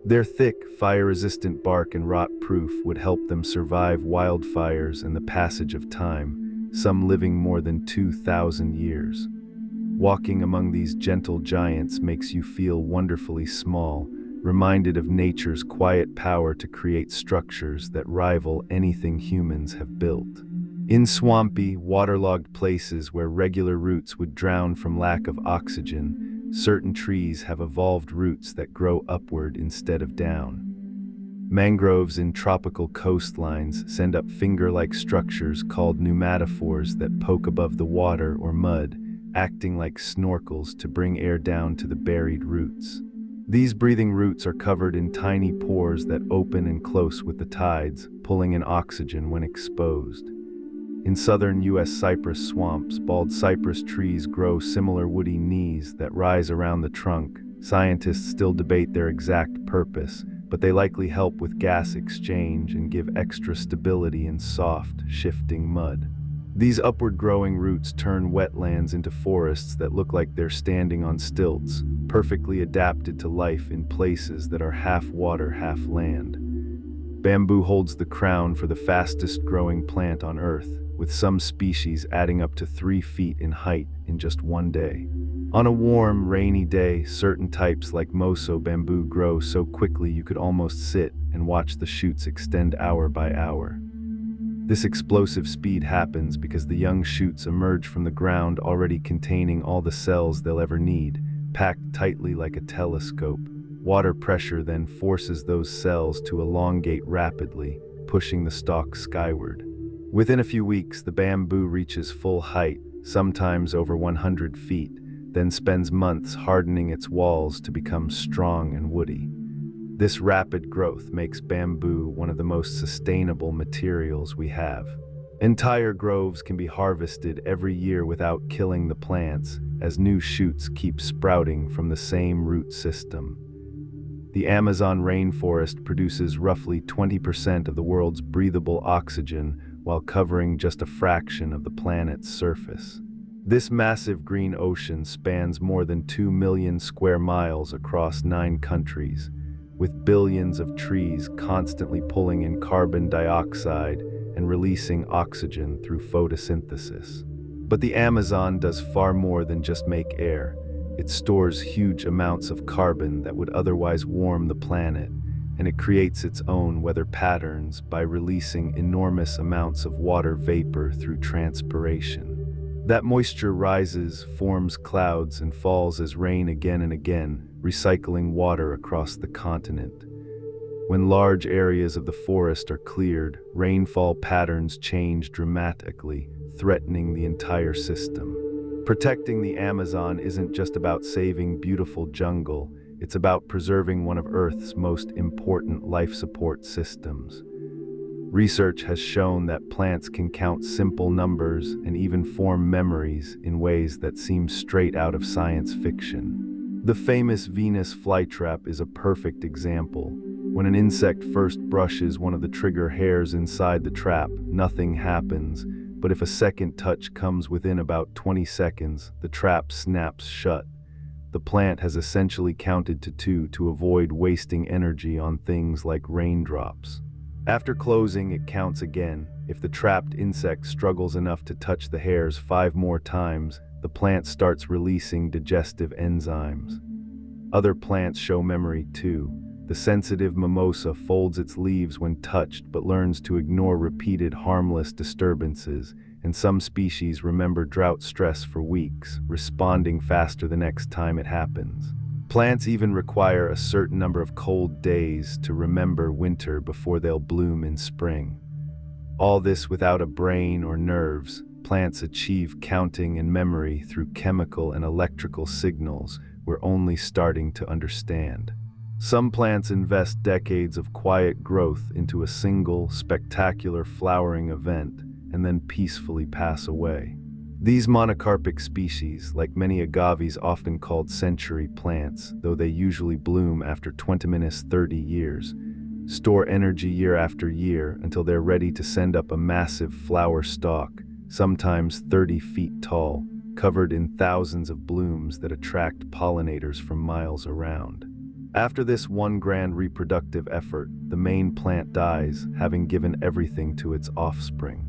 Their thick, fire-resistant bark and rot-proof would help them survive wildfires and the passage of time, some living more than 2,000 years. Walking among these gentle giants makes you feel wonderfully small, reminded of nature's quiet power to create structures that rival anything humans have built. In swampy, waterlogged places where regular roots would drown from lack of oxygen, certain trees have evolved roots that grow upward instead of down. Mangroves in tropical coastlines send up finger-like structures called pneumatophores that poke above the water or mud, acting like snorkels to bring air down to the buried roots. These breathing roots are covered in tiny pores that open and close with the tides, pulling in oxygen when exposed. In southern U.S. cypress swamps, bald cypress trees grow similar woody knees that rise around the trunk. Scientists still debate their exact purpose, but they likely help with gas exchange and give extra stability in soft, shifting mud. These upward-growing roots turn wetlands into forests that look like they're standing on stilts, perfectly adapted to life in places that are half water, half land. Bamboo holds the crown for the fastest-growing plant on Earth, with some species adding up to 3 feet in height in just one day. On a warm, rainy day, certain types like moso bamboo grow so quickly you could almost sit and watch the shoots extend hour by hour. This explosive speed happens because the young shoots emerge from the ground already containing all the cells they'll ever need, packed tightly like a telescope. Water pressure then forces those cells to elongate rapidly, pushing the stalk skyward. Within a few weeks, the bamboo reaches full height, sometimes over 100 feet, then spends months hardening its walls to become strong and woody. This rapid growth makes bamboo one of the most sustainable materials we have. Entire groves can be harvested every year without killing the plants, as new shoots keep sprouting from the same root system. The Amazon rainforest produces roughly 20% of the world's breathable oxygen while covering just a fraction of the planet's surface. This massive green ocean spans more than 2 million square miles across 9 countries, with billions of trees constantly pulling in carbon dioxide and releasing oxygen through photosynthesis. But the Amazon does far more than just make air. It stores huge amounts of carbon that would otherwise warm the planet, and it creates its own weather patterns by releasing enormous amounts of water vapor through transpiration. That moisture rises, forms clouds, and falls as rain again and again, recycling water across the continent. When large areas of the forest are cleared, rainfall patterns change dramatically, threatening the entire system. Protecting the Amazon isn't just about saving beautiful jungle, it's about preserving one of Earth's most important life support systems. Research has shown that plants can count simple numbers and even form memories in ways that seem straight out of science fiction. The famous Venus flytrap is a perfect example. When an insect first brushes one of the trigger hairs inside the trap, nothing happens, but if a second touch comes within about 20 seconds, the trap snaps shut. The plant has essentially counted to 2 to avoid wasting energy on things like raindrops. After closing, it counts again. If the trapped insect struggles enough to touch the hairs 5 more times, the plant starts releasing digestive enzymes. Other plants show memory too. The sensitive mimosa folds its leaves when touched but learns to ignore repeated harmless disturbances, and some species remember drought stress for weeks, responding faster the next time it happens. Plants even require a certain number of cold days to remember winter before they'll bloom in spring. All this without a brain or nerves. Plants achieve counting and memory through chemical and electrical signals we're only starting to understand. Some plants invest decades of quiet growth into a single, spectacular flowering event and then peacefully pass away. These monocarpic species, like many agaves often called century plants, though they usually bloom after 20–30 years, store energy year after year until they're ready to send up a massive flower stalk, sometimes 30 feet tall, covered in thousands of blooms that attract pollinators from miles around. After this one grand reproductive effort, the main plant dies, having given everything to its offspring.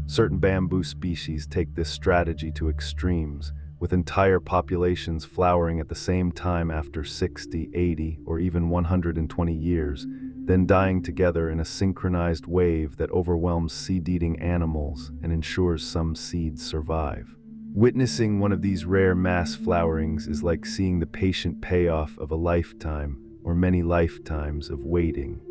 Certain bamboo species take this strategy to extremes, with entire populations flowering at the same time after 60, 80, or even 120 years, then dying together in a synchronized wave that overwhelms seed-eating animals and ensures some seeds survive. Witnessing one of these rare mass flowerings is like seeing the patient payoff of a lifetime or many lifetimes of waiting.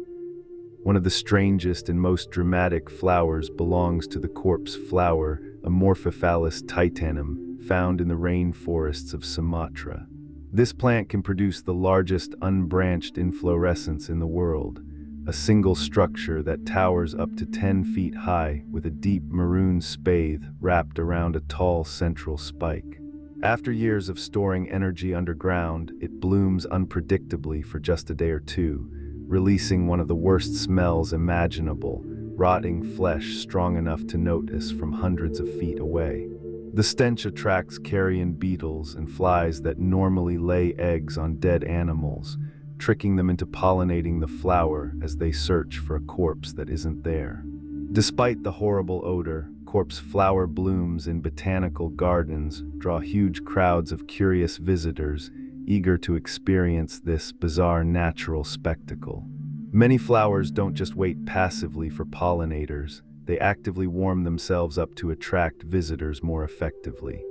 One of the strangest and most dramatic flowers belongs to the corpse flower, Amorphophallus titanum, found in the rainforests of Sumatra. This plant can produce the largest unbranched inflorescence in the world, a single structure that towers up to 10 feet high with a deep maroon spathe wrapped around a tall central spike. After years of storing energy underground, it blooms unpredictably for just a day or two, releasing one of the worst smells imaginable, rotting flesh strong enough to notice from hundreds of feet away. The stench attracts carrion beetles and flies that normally lay eggs on dead animals, tricking them into pollinating the flower as they search for a corpse that isn't there. Despite the horrible odor, corpse flower blooms in botanical gardens draw huge crowds of curious visitors eager to experience this bizarre natural spectacle. Many flowers don't just wait passively for pollinators, they actively warm themselves up to attract visitors more effectively.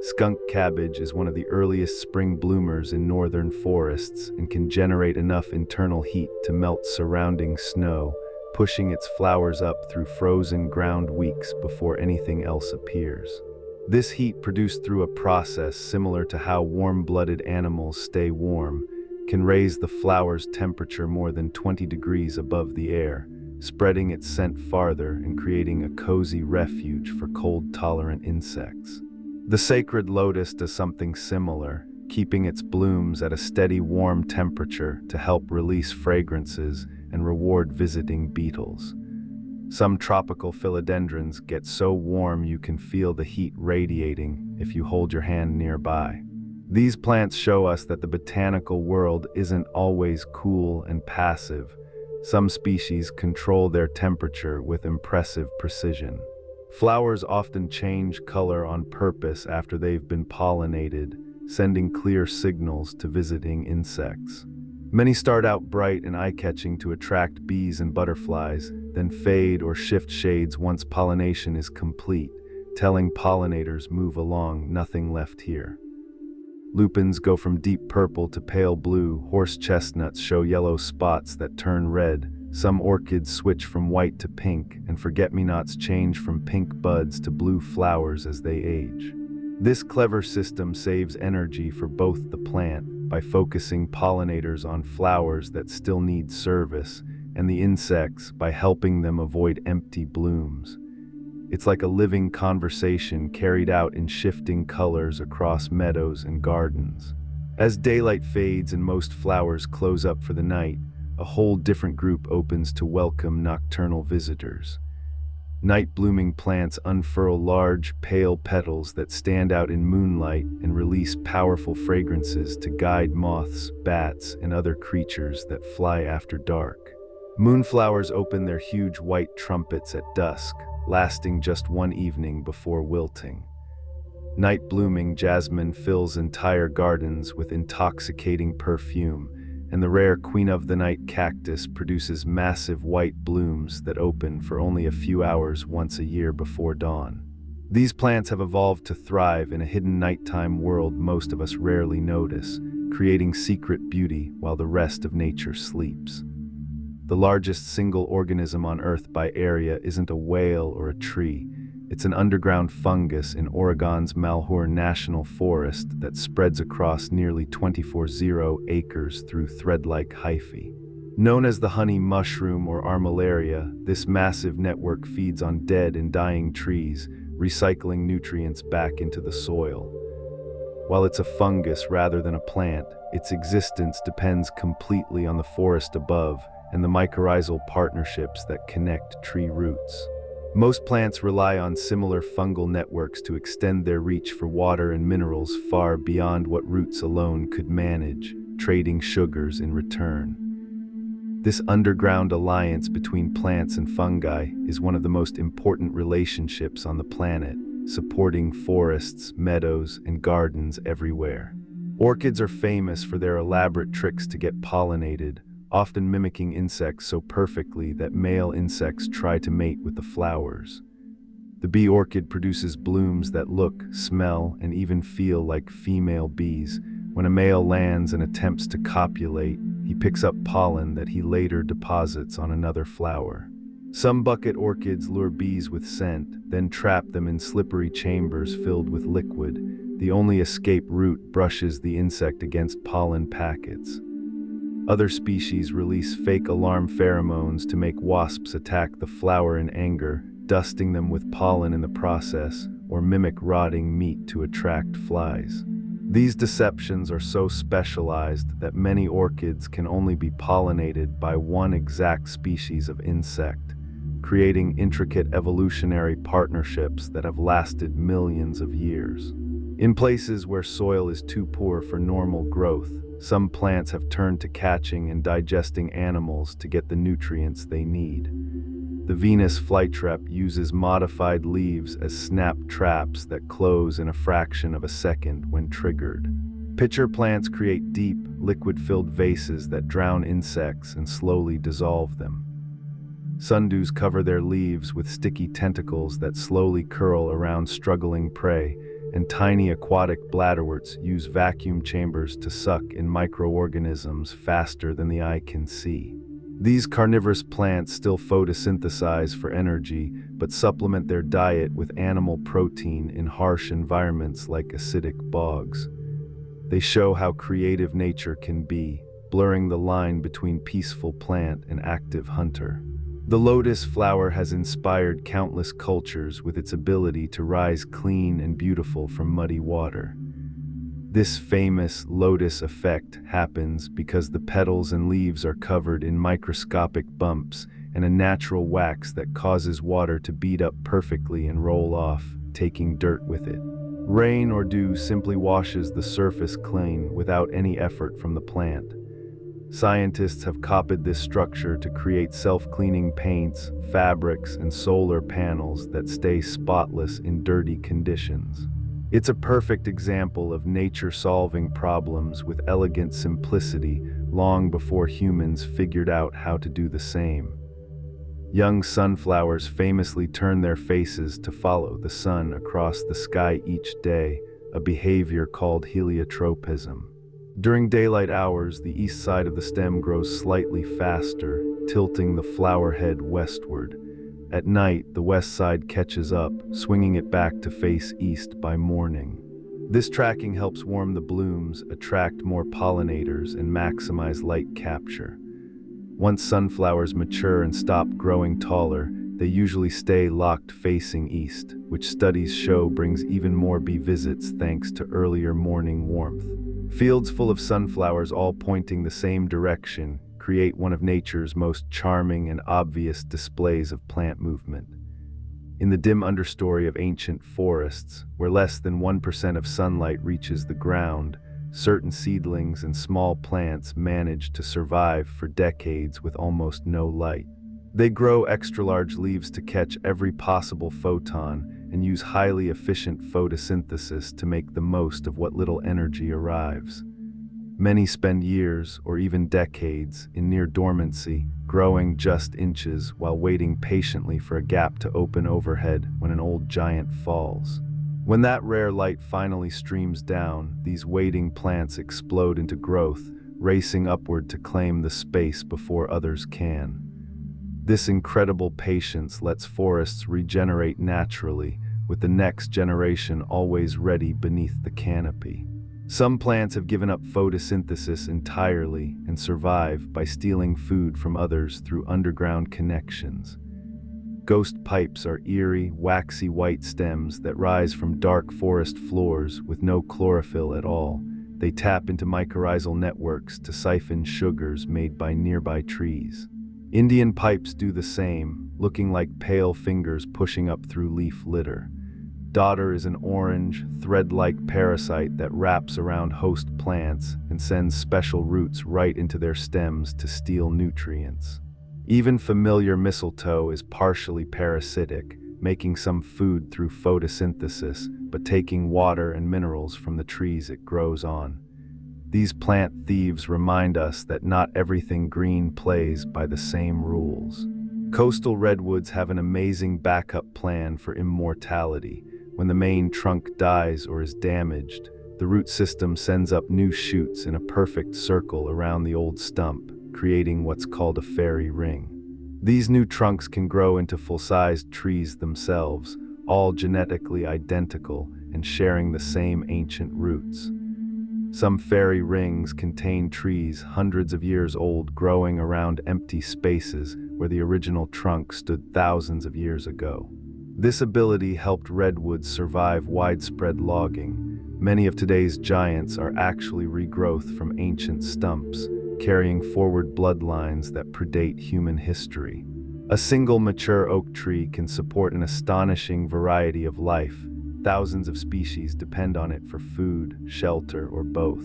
Skunk cabbage is one of the earliest spring bloomers in northern forests and can generate enough internal heat to melt surrounding snow, pushing its flowers up through frozen ground weeks before anything else appears. This heat, produced through a process similar to how warm-blooded animals stay warm, can raise the flower's temperature more than 20 degrees above the air, spreading its scent farther and creating a cozy refuge for cold-tolerant insects. The sacred lotus does something similar, keeping its blooms at a steady warm temperature to help release fragrances and reward visiting beetles. Some tropical philodendrons get so warm you can feel the heat radiating if you hold your hand nearby. These plants show us that the botanical world isn't always cool and passive. Some species control their temperature with impressive precision. Flowers often change color on purpose after they've been pollinated, sending clear signals to visiting insects. Many start out bright and eye-catching to attract bees and butterflies, then fade or shift shades once pollination is complete, telling pollinators move along, nothing left here. Lupins go from deep purple to pale blue, horse chestnuts show yellow spots that turn red, some orchids switch from white to pink, and forget-me-nots change from pink buds to blue flowers as they age. This clever system saves energy for both the plant by focusing pollinators on flowers that still need service, and the insects by helping them avoid empty blooms. It's like a living conversation carried out in shifting colors across meadows and gardens. As daylight fades and most flowers close up for the night, a whole different group opens to welcome nocturnal visitors. Night-blooming plants unfurl large, pale petals that stand out in moonlight and release powerful fragrances to guide moths, bats, and other creatures that fly after dark. Moonflowers open their huge white trumpets at dusk, lasting just one evening before wilting. Night-blooming jasmine fills entire gardens with intoxicating perfume, and the rare queen-of-the-night cactus produces massive white blooms that open for only a few hours once a year before dawn. These plants have evolved to thrive in a hidden nighttime world most of us rarely notice, creating secret beauty while the rest of nature sleeps. The largest single organism on Earth by area isn't a whale or a tree. It's an underground fungus in Oregon's Malheur National Forest that spreads across nearly 24,000 acres through thread-like hyphae. Known as the honey mushroom or armillaria, this massive network feeds on dead and dying trees, recycling nutrients back into the soil. While it's a fungus rather than a plant, its existence depends completely on the forest above and the mycorrhizal partnerships that connect tree roots. Most plants rely on similar fungal networks to extend their reach for water and minerals far beyond what roots alone could manage, trading sugars in return. This underground alliance between plants and fungi is one of the most important relationships on the planet, supporting forests, meadows, and gardens everywhere. Orchids are famous for their elaborate tricks to get pollinated, often mimicking insects so perfectly that male insects try to mate with the flowers. The bee orchid produces blooms that look, smell, and even feel like female bees. When a male lands and attempts to copulate, he picks up pollen that he later deposits on another flower. Some bucket orchids lure bees with scent, then trap them in slippery chambers filled with liquid. The only escape route brushes the insect against pollen packets. Other species release fake alarm pheromones to make wasps attack the flower in anger, dusting them with pollen in the process, or mimic rotting meat to attract flies. These deceptions are so specialized that many orchids can only be pollinated by one exact species of insect, creating intricate evolutionary partnerships that have lasted millions of years. In places where soil is too poor for normal growth, some plants have turned to catching and digesting animals to get the nutrients they need. The Venus flytrap uses modified leaves as snap traps that close in a fraction of a second when triggered. Pitcher plants create deep, liquid-filled vases that drown insects and slowly dissolve them. Sundews cover their leaves with sticky tentacles that slowly curl around struggling prey, and tiny aquatic bladderworts use vacuum chambers to suck in microorganisms faster than the eye can see. These carnivorous plants still photosynthesize for energy, but supplement their diet with animal protein in harsh environments like acidic bogs. They show how creative nature can be, blurring the line between peaceful plant and active hunter. The lotus flower has inspired countless cultures with its ability to rise clean and beautiful from muddy water. This famous lotus effect happens because the petals and leaves are covered in microscopic bumps and a natural wax that causes water to bead up perfectly and roll off, taking dirt with it. Rain or dew simply washes the surface clean without any effort from the plant. Scientists have copied this structure to create self-cleaning paints, fabrics, and solar panels that stay spotless in dirty conditions. It's a perfect example of nature solving problems with elegant simplicity long before humans figured out how to do the same. Young sunflowers famously turn their faces to follow the sun across the sky each day, a behavior called heliotropism. During daylight hours, the east side of the stem grows slightly faster, tilting the flower head westward. At night, the west side catches up, swinging it back to face east by morning. This tracking helps warm the blooms, attract more pollinators, and maximize light capture. Once sunflowers mature and stop growing taller, they usually stay locked facing east, which studies show brings even more bee visits thanks to earlier morning warmth. Fields full of sunflowers all pointing the same direction create one of nature's most charming and obvious displays of plant movement. In the dim understory of ancient forests, where less than 1% of sunlight reaches the ground, certain seedlings and small plants manage to survive for decades with almost no light. They grow extra-large leaves to catch every possible photon and use highly efficient photosynthesis to make the most of what little energy arrives. Many spend years, or even decades, in near dormancy, growing just inches while waiting patiently for a gap to open overhead when an old giant falls. When that rare light finally streams down, these waiting plants explode into growth, racing upward to claim the space before others can. This incredible patience lets forests regenerate naturally, with the next generation always ready beneath the canopy. Some plants have given up photosynthesis entirely and survive by stealing food from others through underground connections. Ghost pipes are eerie, waxy white stems that rise from dark forest floors with no chlorophyll at all. They tap into mycorrhizal networks to siphon sugars made by nearby trees. Indian pipes do the same, looking like pale fingers pushing up through leaf litter. Dodder is an orange, thread-like parasite that wraps around host plants and sends special roots right into their stems to steal nutrients. Even familiar mistletoe is partially parasitic, making some food through photosynthesis, but taking water and minerals from the trees it grows on. These plant thieves remind us that not everything green plays by the same rules. Coastal redwoods have an amazing backup plan for immortality. When the main trunk dies or is damaged, the root system sends up new shoots in a perfect circle around the old stump, creating what's called a fairy ring. These new trunks can grow into full-sized trees themselves, all genetically identical and sharing the same ancient roots. Some fairy rings contain trees hundreds of years old growing around empty spaces where the original trunk stood thousands of years ago. This ability helped redwoods survive widespread logging. Many of today's giants are actually regrowth from ancient stumps, carrying forward bloodlines that predate human history. A single mature oak tree can support an astonishing variety of life. Thousands of species depend on it for food, shelter, or both.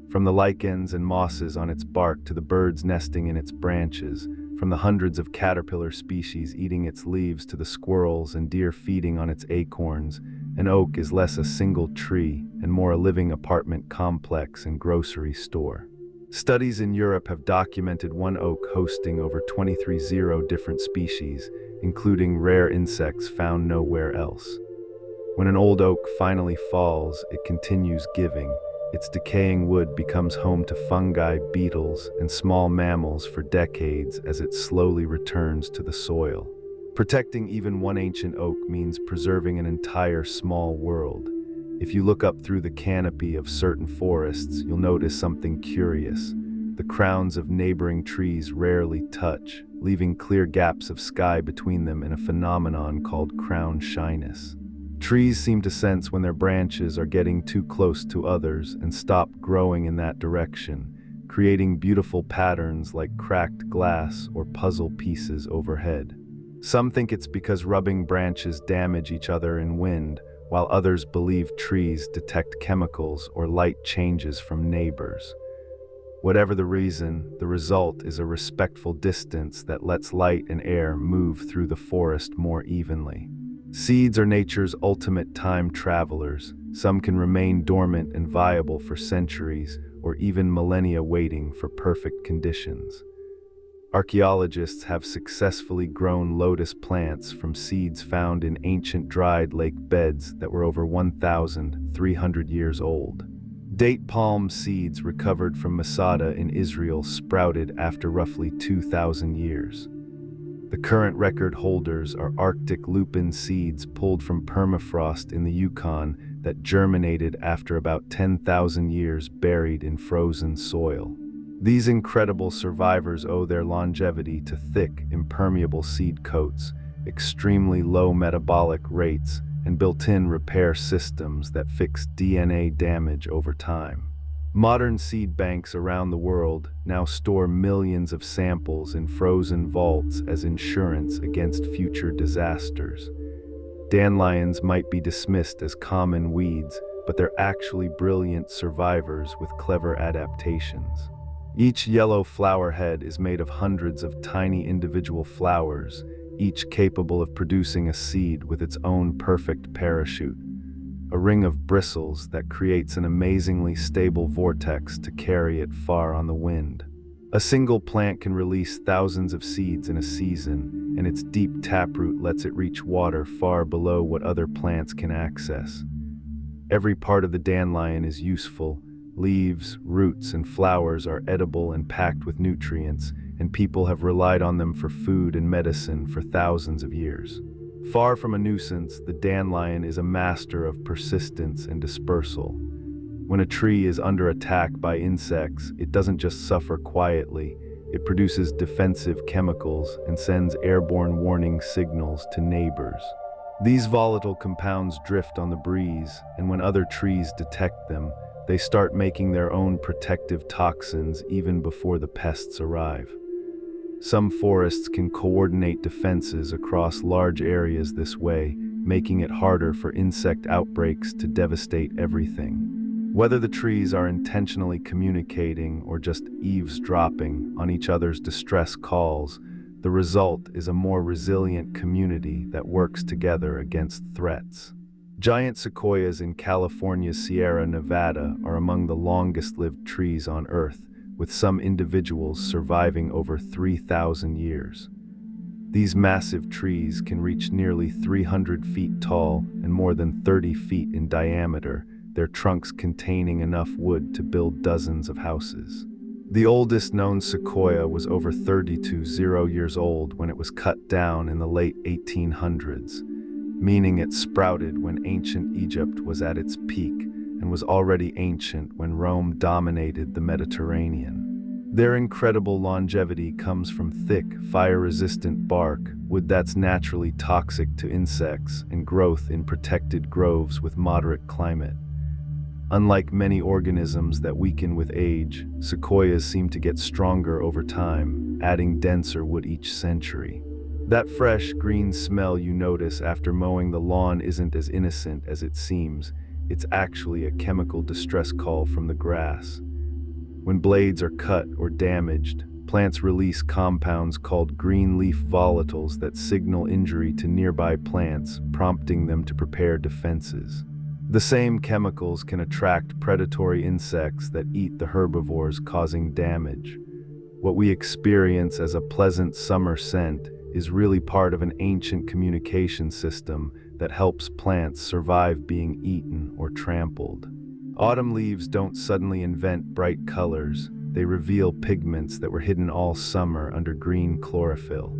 From the lichens and mosses on its bark to the birds nesting in its branches, from the hundreds of caterpillar species eating its leaves to the squirrels and deer feeding on its acorns, an oak is less a single tree and more a living apartment complex and grocery store. Studies in Europe have documented one oak hosting over 23 different species, including rare insects found nowhere else. When an old oak finally falls, it continues giving. Its decaying wood becomes home to fungi, beetles, and small mammals for decades as it slowly returns to the soil. Protecting even one ancient oak means preserving an entire small world. If you look up through the canopy of certain forests, you'll notice something curious. The crowns of neighboring trees rarely touch, leaving clear gaps of sky between them in a phenomenon called crown shyness. Trees seem to sense when their branches are getting too close to others and stop growing in that direction, creating beautiful patterns like cracked glass or puzzle pieces overhead. Some think it's because rubbing branches damage each other in wind, while others believe trees detect chemicals or light changes from neighbors. Whatever the reason, the result is a respectful distance that lets light and air move through the forest more evenly. Seeds are nature's ultimate time travelers. Some can remain dormant and viable for centuries, or even millennia waiting for perfect conditions. Archaeologists have successfully grown lotus plants from seeds found in ancient dried lake beds that were over 1,300 years old. Date palm seeds recovered from Masada in Israel sprouted after roughly 2,000 years. The current record holders are Arctic lupin seeds pulled from permafrost in the Yukon that germinated after about 10,000 years buried in frozen soil. These incredible survivors owe their longevity to thick, impermeable seed coats, extremely low metabolic rates, and built-in repair systems that fix DNA damage over time. Modern seed banks around the world now store millions of samples in frozen vaults as insurance against future disasters. Dandelions might be dismissed as common weeds, but they're actually brilliant survivors with clever adaptations. Each yellow flower head is made of hundreds of tiny individual flowers, each capable of producing a seed with its own perfect parachute, a ring of bristles that creates an amazingly stable vortex to carry it far on the wind. A single plant can release thousands of seeds in a season, and its deep taproot lets it reach water far below what other plants can access. Every part of the dandelion is useful. Leaves, roots, and flowers are edible and packed with nutrients, and people have relied on them for food and medicine for thousands of years. Far from a nuisance, the dandelion is a master of persistence and dispersal. When a tree is under attack by insects, it doesn't just suffer quietly, it produces defensive chemicals and sends airborne warning signals to neighbors. These volatile compounds drift on the breeze, and when other trees detect them, they start making their own protective toxins even before the pests arrive. Some forests can coordinate defenses across large areas this way, making it harder for insect outbreaks to devastate everything. Whether the trees are intentionally communicating or just eavesdropping on each other's distress calls, the result is a more resilient community that works together against threats. Giant sequoias in California's Sierra Nevada are among the longest-lived trees on Earth, with some individuals surviving over 3,000 years. These massive trees can reach nearly 300 feet tall and more than 30 feet in diameter, their trunks containing enough wood to build dozens of houses. The oldest known sequoia was over 32 years old when it was cut down in the late 1800s. Meaning it sprouted when ancient Egypt was at its peak and was already ancient when Rome dominated the Mediterranean. Their incredible longevity comes from thick, fire-resistant bark, wood that's naturally toxic to insects, and growth in protected groves with moderate climate. Unlike many organisms that weaken with age, sequoias seem to get stronger over time, adding denser wood each century. That fresh, green smell you notice after mowing the lawn isn't as innocent as it seems. It's actually a chemical distress call from the grass. When blades are cut or damaged, plants release compounds called green leaf volatiles that signal injury to nearby plants, prompting them to prepare defenses. The same chemicals can attract predatory insects that eat the herbivores, causing damage. What we experience as a pleasant summer scent is really part of an ancient communication system that helps plants survive being eaten or trampled. Autumn leaves don't suddenly invent bright colors, they reveal pigments that were hidden all summer under green chlorophyll.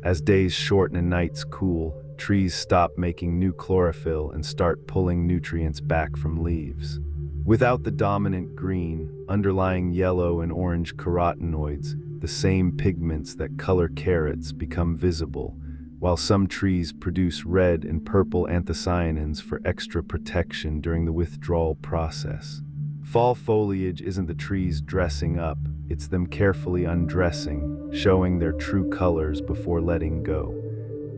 As days shorten and nights cool, trees stop making new chlorophyll and start pulling nutrients back from leaves. Without the dominant green, underlying yellow and orange carotenoids, the same pigments that color carrots become visible, while some trees produce red and purple anthocyanins for extra protection during the withdrawal process. Fall foliage isn't the trees dressing up, it's them carefully undressing, showing their true colors before letting go.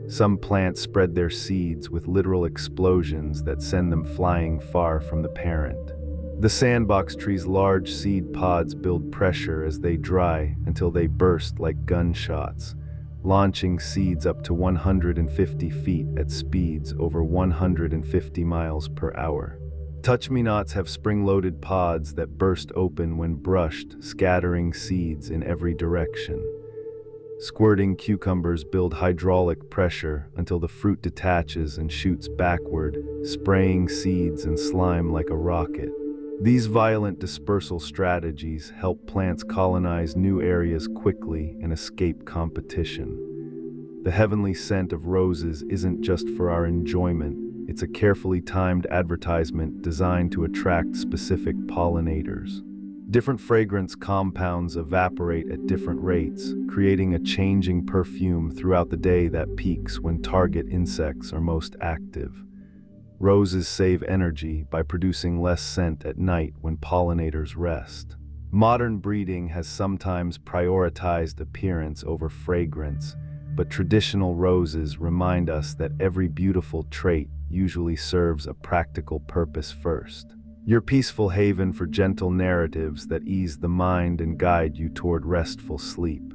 Some plants spread their seeds with literal explosions that send them flying far from the parent. The sandbox tree's large seed pods build pressure as they dry until they burst like gunshots, launching seeds up to 150 feet at speeds over 150 miles per hour. Touch-me-nots have spring-loaded pods that burst open when brushed, scattering seeds in every direction. Squirting cucumbers build hydraulic pressure until the fruit detaches and shoots backward, spraying seeds and slime like a rocket. These violent dispersal strategies help plants colonize new areas quickly and escape competition. The heavenly scent of roses isn't just for our enjoyment, it's a carefully timed advertisement designed to attract specific pollinators. Different fragrance compounds evaporate at different rates, creating a changing perfume throughout the day that peaks when target insects are most active. Roses save energy by producing less scent at night when pollinators rest. Modern breeding has sometimes prioritized appearance over fragrance, but traditional roses remind us that every beautiful trait usually serves a practical purpose first. Your peaceful haven for gentle narratives that ease the mind and guide you toward restful sleep.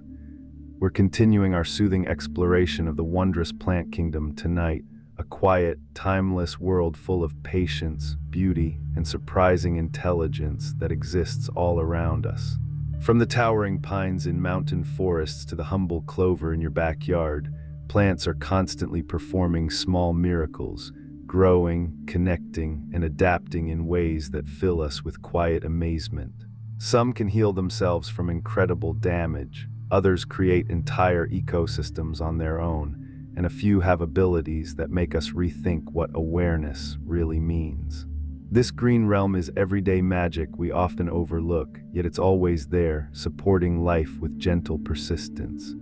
We're continuing our soothing exploration of the wondrous plant kingdom tonight, a quiet, timeless world full of patience, beauty, and surprising intelligence that exists all around us. From the towering pines in mountain forests to the humble clover in your backyard, plants are constantly performing small miracles, growing, connecting, and adapting in ways that fill us with quiet amazement. Some can heal themselves from incredible damage, others create entire ecosystems on their own, and a few have abilities that make us rethink what awareness really means. This green realm is everyday magic we often overlook, yet it's always there, supporting life with gentle persistence.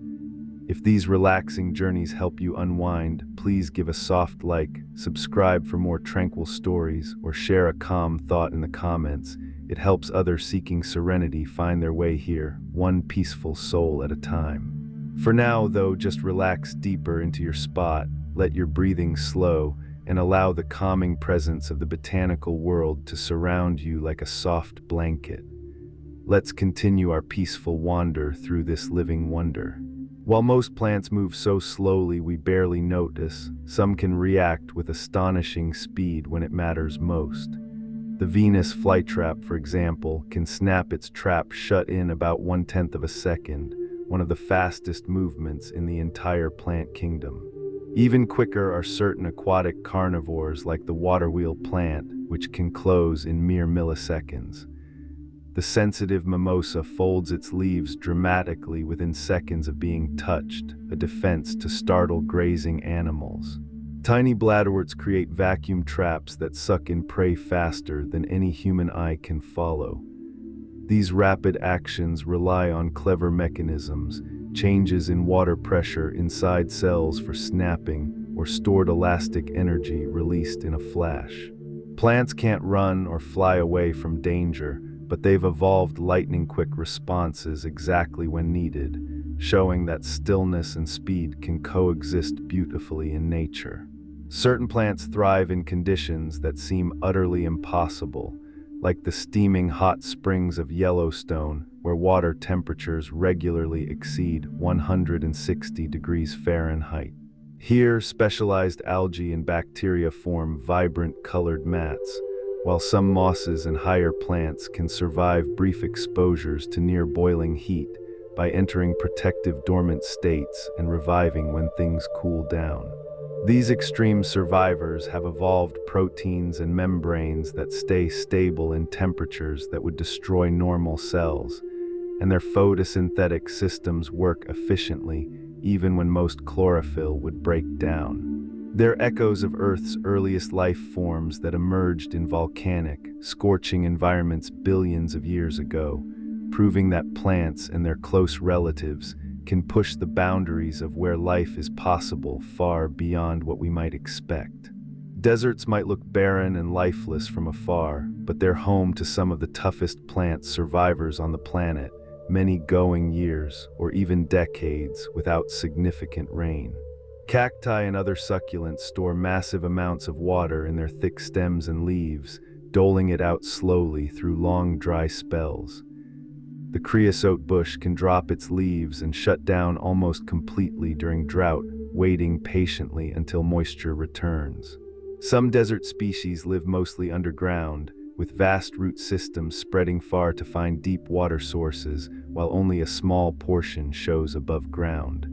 If these relaxing journeys help you unwind, please give a soft like, subscribe for more tranquil stories, or share a calm thought in the comments. It helps others seeking serenity find their way here, one peaceful soul at a time. For now, though, just relax deeper into your spot, let your breathing slow, and allow the calming presence of the botanical world to surround you like a soft blanket. Let's continue our peaceful wander through this living wonder. While most plants move so slowly we barely notice, some can react with astonishing speed when it matters most. The Venus flytrap, for example, can snap its trap shut in about 1/10 of a second, one of the fastest movements in the entire plant kingdom. Even quicker are certain aquatic carnivores like the waterwheel plant, which can close in mere milliseconds. The sensitive mimosa folds its leaves dramatically within seconds of being touched, a defense to startle grazing animals. Tiny bladderworts create vacuum traps that suck in prey faster than any human eye can follow. These rapid actions rely on clever mechanisms, changes in water pressure inside cells for snapping, or stored elastic energy released in a flash. Plants can't run or fly away from danger, but they've evolved lightning-quick responses exactly when needed, showing that stillness and speed can coexist beautifully in nature. Certain plants thrive in conditions that seem utterly impossible, like the steaming hot springs of Yellowstone, where water temperatures regularly exceed 160 degrees Fahrenheit. Here, specialized algae and bacteria form vibrant colored mats, while some mosses and higher plants can survive brief exposures to near boiling heat by entering protective dormant states and reviving when things cool down. These extreme survivors have evolved proteins and membranes that stay stable in temperatures that would destroy normal cells, and their photosynthetic systems work efficiently even when most chlorophyll would break down. They're echoes of Earth's earliest life forms that emerged in volcanic, scorching environments billions of years ago, proving that plants and their close relatives can push the boundaries of where life is possible far beyond what we might expect. Deserts might look barren and lifeless from afar, but they're home to some of the toughest plant survivors on the planet, many going years or even decades without significant rain. Cacti and other succulents store massive amounts of water in their thick stems and leaves, doling it out slowly through long dry spells. The creosote bush can drop its leaves and shut down almost completely during drought, waiting patiently until moisture returns. Some desert species live mostly underground, with vast root systems spreading far to find deep water sources, while only a small portion shows above ground.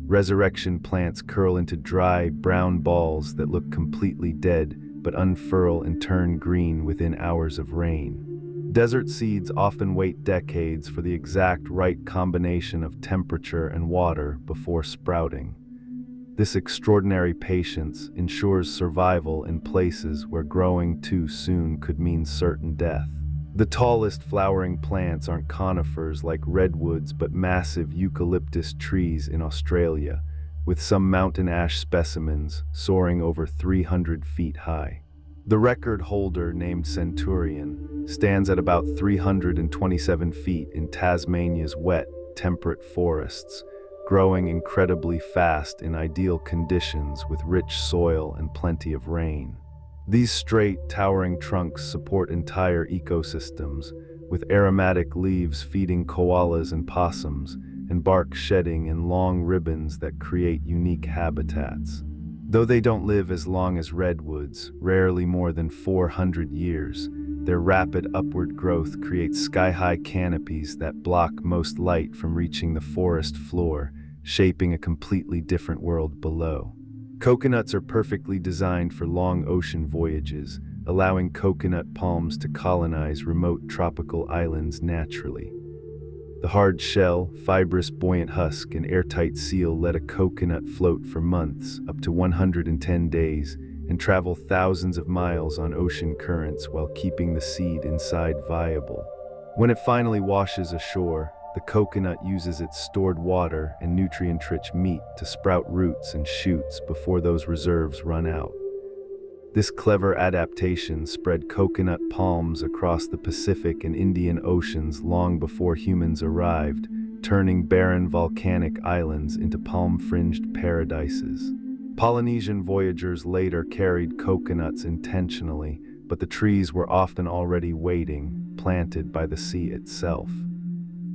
Resurrection plants curl into dry, brown balls that look completely dead but unfurl and turn green within hours of rain. Desert seeds often wait decades for the exact right combination of temperature and water before sprouting. This extraordinary patience ensures survival in places where growing too soon could mean certain death. The tallest flowering plants aren't conifers like redwoods but massive eucalyptus trees in Australia, with some mountain ash specimens soaring over 300 feet high. The record holder, named Centurion, stands at about 327 feet in Tasmania's wet, temperate forests, growing incredibly fast in ideal conditions with rich soil and plenty of rain. These straight, towering trunks support entire ecosystems, with aromatic leaves feeding koalas and possums, and bark shedding in long ribbons that create unique habitats. Though they don't live as long as redwoods, rarely more than 400 years, their rapid upward growth creates sky-high canopies that block most light from reaching the forest floor, shaping a completely different world below. Coconuts are perfectly designed for long ocean voyages, allowing coconut palms to colonize remote tropical islands naturally. The hard shell, fibrous buoyant husk, and airtight seal let a coconut float for months, up to 110 days, and travel thousands of miles on ocean currents while keeping the seed inside viable. When it finally washes ashore, the coconut uses its stored water and nutrient-rich meat to sprout roots and shoots before those reserves run out. This clever adaptation spread coconut palms across the Pacific and Indian Oceans long before humans arrived, turning barren volcanic islands into palm-fringed paradises. Polynesian voyagers later carried coconuts intentionally, but the trees were often already waiting, planted by the sea itself.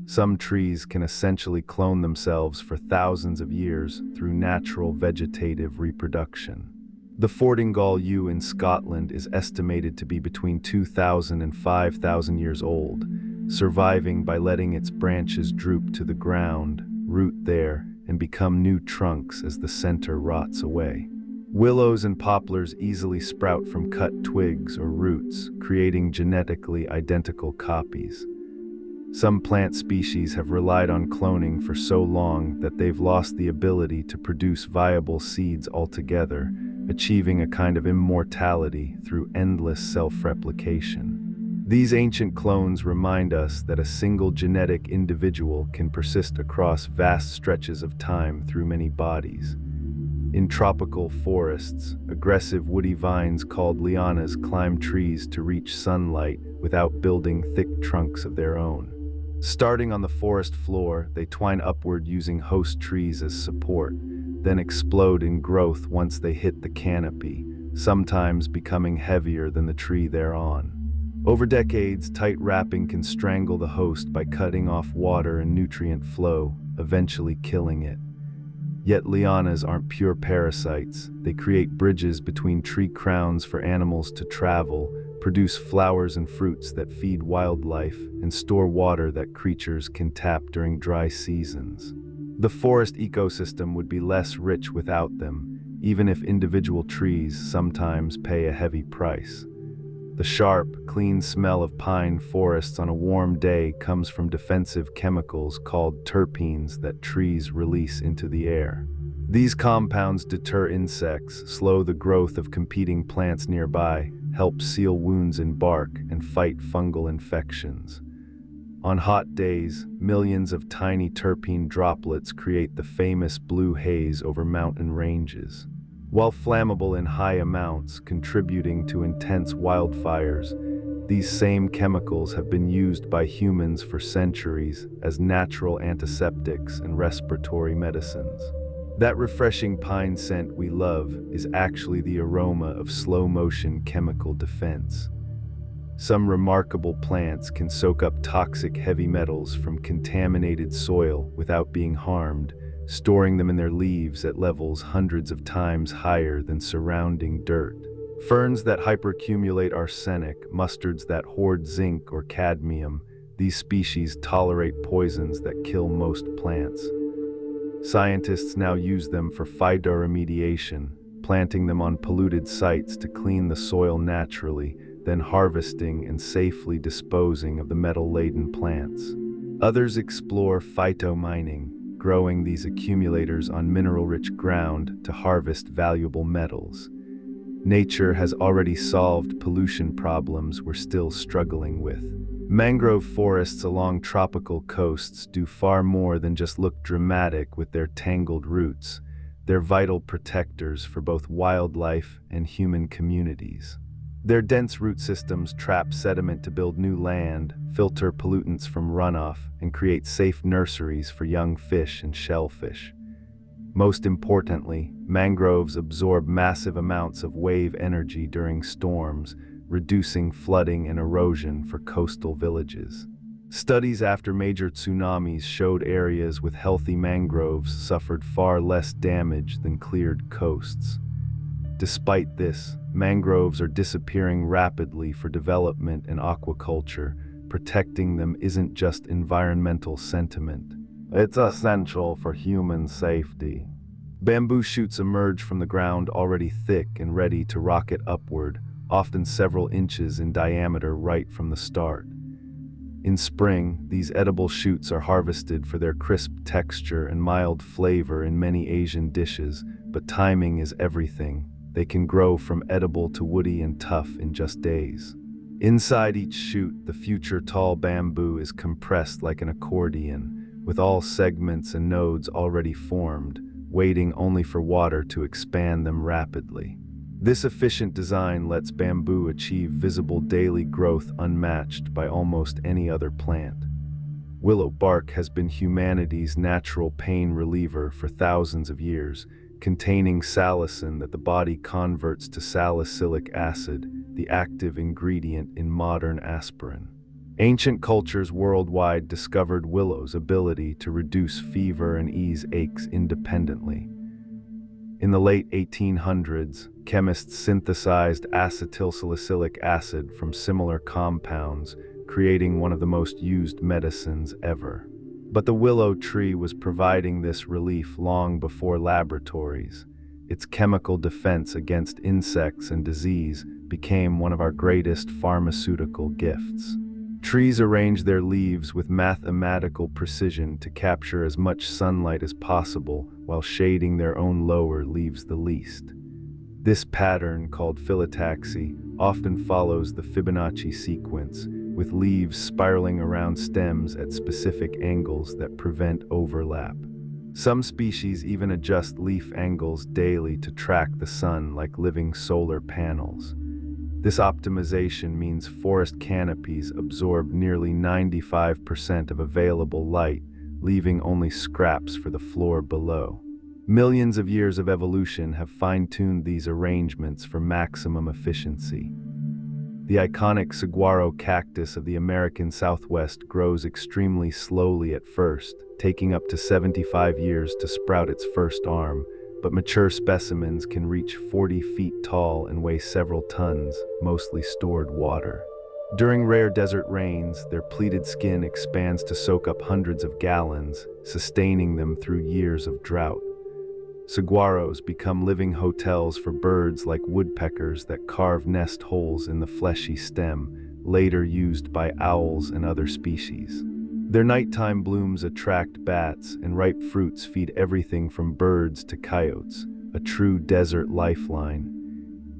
Some trees can essentially clone themselves for thousands of years through natural vegetative reproduction. The Fordingal yew in Scotland is estimated to be between 2,000 and 5,000 years old, surviving by letting its branches droop to the ground, root there, and become new trunks as the center rots away. Willows and poplars easily sprout from cut twigs or roots, creating genetically identical copies. Some plant species have relied on cloning for so long that they've lost the ability to produce viable seeds altogether, achieving a kind of immortality through endless self-replication. These ancient clones remind us that a single genetic individual can persist across vast stretches of time through many bodies. In tropical forests, aggressive woody vines called lianas climb trees to reach sunlight without building thick trunks of their own. Starting on the forest floor, they twine upward using host trees as support, then explode in growth once they hit the canopy, sometimes becoming heavier than the tree they're on. Over decades, tight wrapping can strangle the host by cutting off water and nutrient flow, eventually killing it. Yet lianas aren't pure parasites. They create bridges between tree crowns for animals to travel, produce flowers and fruits that feed wildlife, and store water that creatures can tap during dry seasons. The forest ecosystem would be less rich without them, even if individual trees sometimes pay a heavy price. The sharp, clean smell of pine forests on a warm day comes from defensive chemicals called terpenes that trees release into the air. These compounds deter insects, slow the growth of competing plants nearby, help seal wounds in bark, and fight fungal infections. On hot days, millions of tiny terpene droplets create the famous blue haze over mountain ranges. While flammable in high amounts, contributing to intense wildfires, these same chemicals have been used by humans for centuries as natural antiseptics and respiratory medicines. That refreshing pine scent we love is actually the aroma of slow-motion chemical defense. Some remarkable plants can soak up toxic heavy metals from contaminated soil without being harmed, storing them in their leaves at levels hundreds of times higher than surrounding dirt. Ferns that hyperaccumulate arsenic, mustards that hoard zinc or cadmium, These species tolerate poisons that kill most plants. Scientists now use them for phytoremediation, planting them on polluted sites to clean the soil naturally, then harvesting and safely disposing of the metal-laden plants. Others explore phytomining, growing these accumulators on mineral-rich ground to harvest valuable metals. Nature has already solved pollution problems we're still struggling with. Mangrove forests along tropical coasts do far more than just look dramatic with their tangled roots. They're vital protectors for both wildlife and human communities. Their dense root systems trap sediment to build new land, filter pollutants from runoff, and create safe nurseries for young fish and shellfish. Most importantly, mangroves absorb massive amounts of wave energy during storms, reducing flooding and erosion for coastal villages. Studies after major tsunamis showed areas with healthy mangroves suffered far less damage than cleared coasts. Despite this, mangroves are disappearing rapidly for development and aquaculture. Protecting them isn't just environmental sentiment. It's essential for human safety. Bamboo shoots emerge from the ground already thick and ready to rocket upward, often several inches in diameter right from the start. In spring, these edible shoots are harvested for their crisp texture and mild flavor in many Asian dishes, but timing is everything. They can grow from edible to woody and tough in just days. Inside each shoot, the future tall bamboo is compressed like an accordion, with all segments and nodes already formed, waiting only for water to expand them rapidly. This efficient design lets bamboo achieve visible daily growth unmatched by almost any other plant. Willow bark has been humanity's natural pain reliever for thousands of years, containing salicin that the body converts to salicylic acid, the active ingredient in modern aspirin. Ancient cultures worldwide discovered willow's ability to reduce fever and ease aches independently. In the late 1800s, chemists synthesized acetylsalicylic acid from similar compounds, creating one of the most used medicines ever. But the willow tree was providing this relief long before laboratories. Its chemical defense against insects and disease became one of our greatest pharmaceutical gifts. Trees arrange their leaves with mathematical precision to capture as much sunlight as possible while shading their own lower leaves the least. This pattern, called phyllotaxy, often follows the Fibonacci sequence, with leaves spiraling around stems at specific angles that prevent overlap. Some species even adjust leaf angles daily to track the sun like living solar panels. This optimization means forest canopies absorb nearly 95% of available light, leaving only scraps for the floor below. Millions of years of evolution have fine-tuned these arrangements for maximum efficiency. The iconic saguaro cactus of the American Southwest grows extremely slowly at first, taking up to 75 years to sprout its first arm, but mature specimens can reach 40 feet tall and weigh several tons, mostly stored water. During rare desert rains, their pleated skin expands to soak up hundreds of gallons, sustaining them through years of drought. Saguaros become living hotels for birds like woodpeckers that carve nest holes in the fleshy stem, later used by owls and other species. Their nighttime blooms attract bats, and ripe fruits feed everything from birds to coyotes, a true desert lifeline.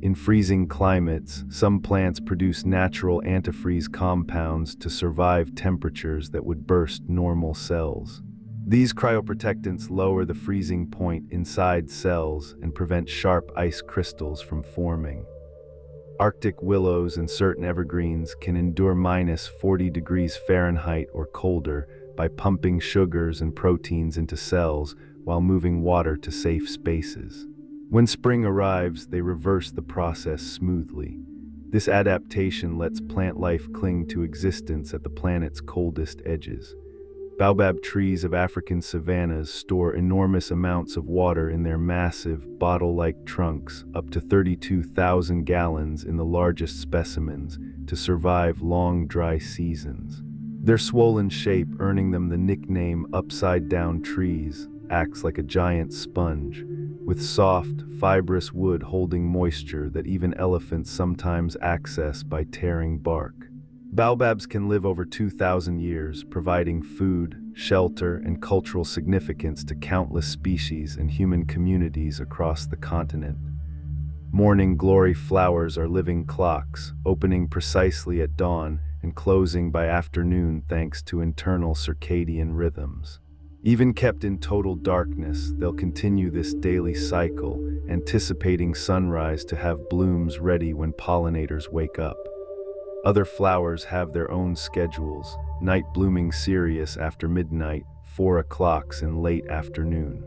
In freezing climates, some plants produce natural antifreeze compounds to survive temperatures that would burst normal cells. These cryoprotectants lower the freezing point inside cells and prevent sharp ice crystals from forming. Arctic willows and certain evergreens can endure minus 40 degrees Fahrenheit or colder by pumping sugars and proteins into cells while moving water to safe spaces. When spring arrives, they reverse the process smoothly. This adaptation lets plant life cling to existence at the planet's coldest edges. Baobab trees of African savannas store enormous amounts of water in their massive, bottle-like trunks, up to 32,000 gallons in the largest specimens, to survive long, dry seasons. Their swollen shape, earning them the nickname upside-down trees, acts like a giant sponge, with soft, fibrous wood holding moisture that even elephants sometimes access by tearing bark. Baobabs can live over 2,000 years, providing food, shelter, and cultural significance to countless species and human communities across the continent. Morning glory flowers are living clocks, opening precisely at dawn and closing by afternoon thanks to internal circadian rhythms. Even kept in total darkness, they'll continue this daily cycle, anticipating sunrise to have blooms ready when pollinators wake up. Other flowers have their own schedules, night blooming Sirius after midnight, 4 o'clocks in late afternoon.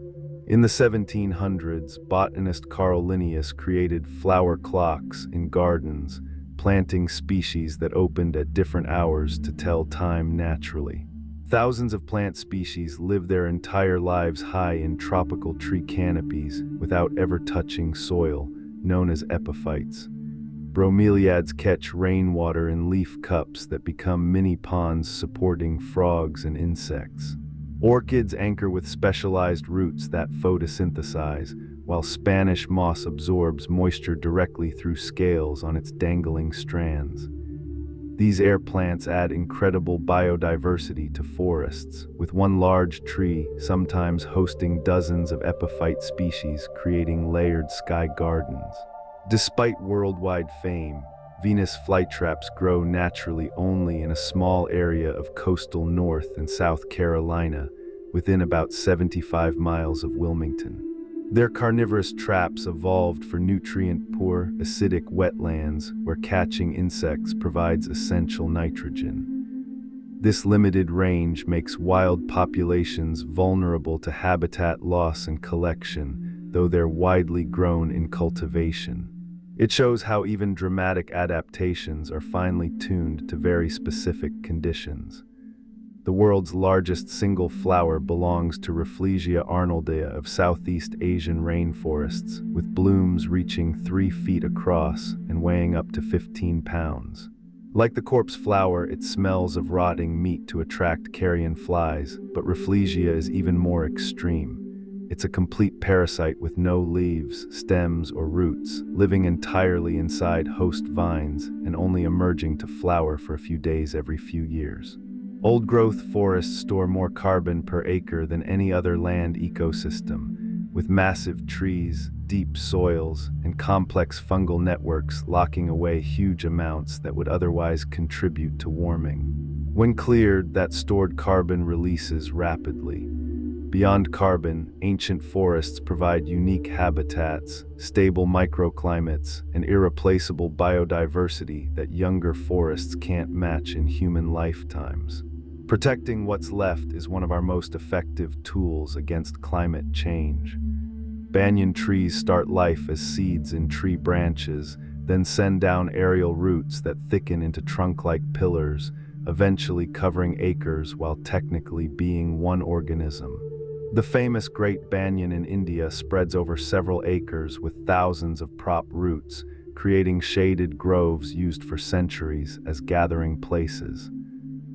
In the 1700s, botanist Carl Linnaeus created flower clocks in gardens, planting species that opened at different hours to tell time naturally. Thousands of plant species live their entire lives high in tropical tree canopies without ever touching soil, known as epiphytes. Bromeliads catch rainwater in leaf cups that become mini ponds supporting frogs and insects. Orchids anchor with specialized roots that photosynthesize, while Spanish moss absorbs moisture directly through scales on its dangling strands. These air plants add incredible biodiversity to forests, with one large tree sometimes hosting dozens of epiphyte species, creating layered sky gardens. Despite worldwide fame, Venus flytraps grow naturally only in a small area of coastal North and South Carolina, within about 75 miles of Wilmington. Their carnivorous traps evolved for nutrient-poor, acidic wetlands where catching insects provides essential nitrogen. This limited range makes wild populations vulnerable to habitat loss and collection, though they're widely grown in cultivation. It shows how even dramatic adaptations are finely tuned to very specific conditions. The world's largest single flower belongs to Rafflesia arnoldea of Southeast Asian rainforests, with blooms reaching 3 feet across and weighing up to 15 pounds. Like the corpse flower, it smells of rotting meat to attract carrion flies, but Rafflesia is even more extreme. It's a complete parasite with no leaves, stems, or roots, living entirely inside host vines and only emerging to flower for a few days every few years. Old-growth forests store more carbon per acre than any other land ecosystem, with massive trees, deep soils, and complex fungal networks locking away huge amounts that would otherwise contribute to warming. When cleared, that stored carbon releases rapidly. Beyond carbon, ancient forests provide unique habitats, stable microclimates, and irreplaceable biodiversity that younger forests can't match in human lifetimes. Protecting what's left is one of our most effective tools against climate change. Banyan trees start life as seeds in tree branches, then send down aerial roots that thicken into trunk-like pillars, eventually covering acres while technically being one organism. The famous Great Banyan in India spreads over several acres with thousands of prop roots, creating shaded groves used for centuries as gathering places.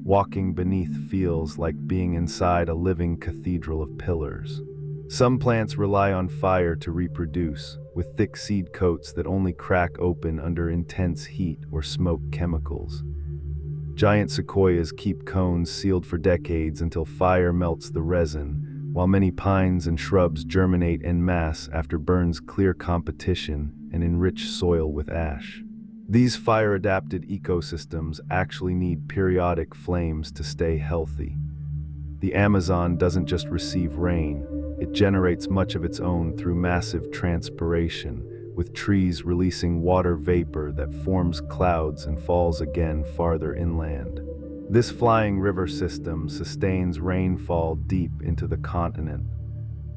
Walking beneath feels like being inside a living cathedral of pillars. Some plants rely on fire to reproduce, with thick seed coats that only crack open under intense heat or smoke chemicals. Giant sequoias keep cones sealed for decades until fire melts the resin, while many pines and shrubs germinate en masse after burns clear competition and enrich soil with ash. These fire-adapted ecosystems actually need periodic flames to stay healthy. The Amazon doesn't just receive rain, it generates much of its own through massive transpiration, with trees releasing water vapor that forms clouds and falls again farther inland. This flying river system sustains rainfall deep into the continent.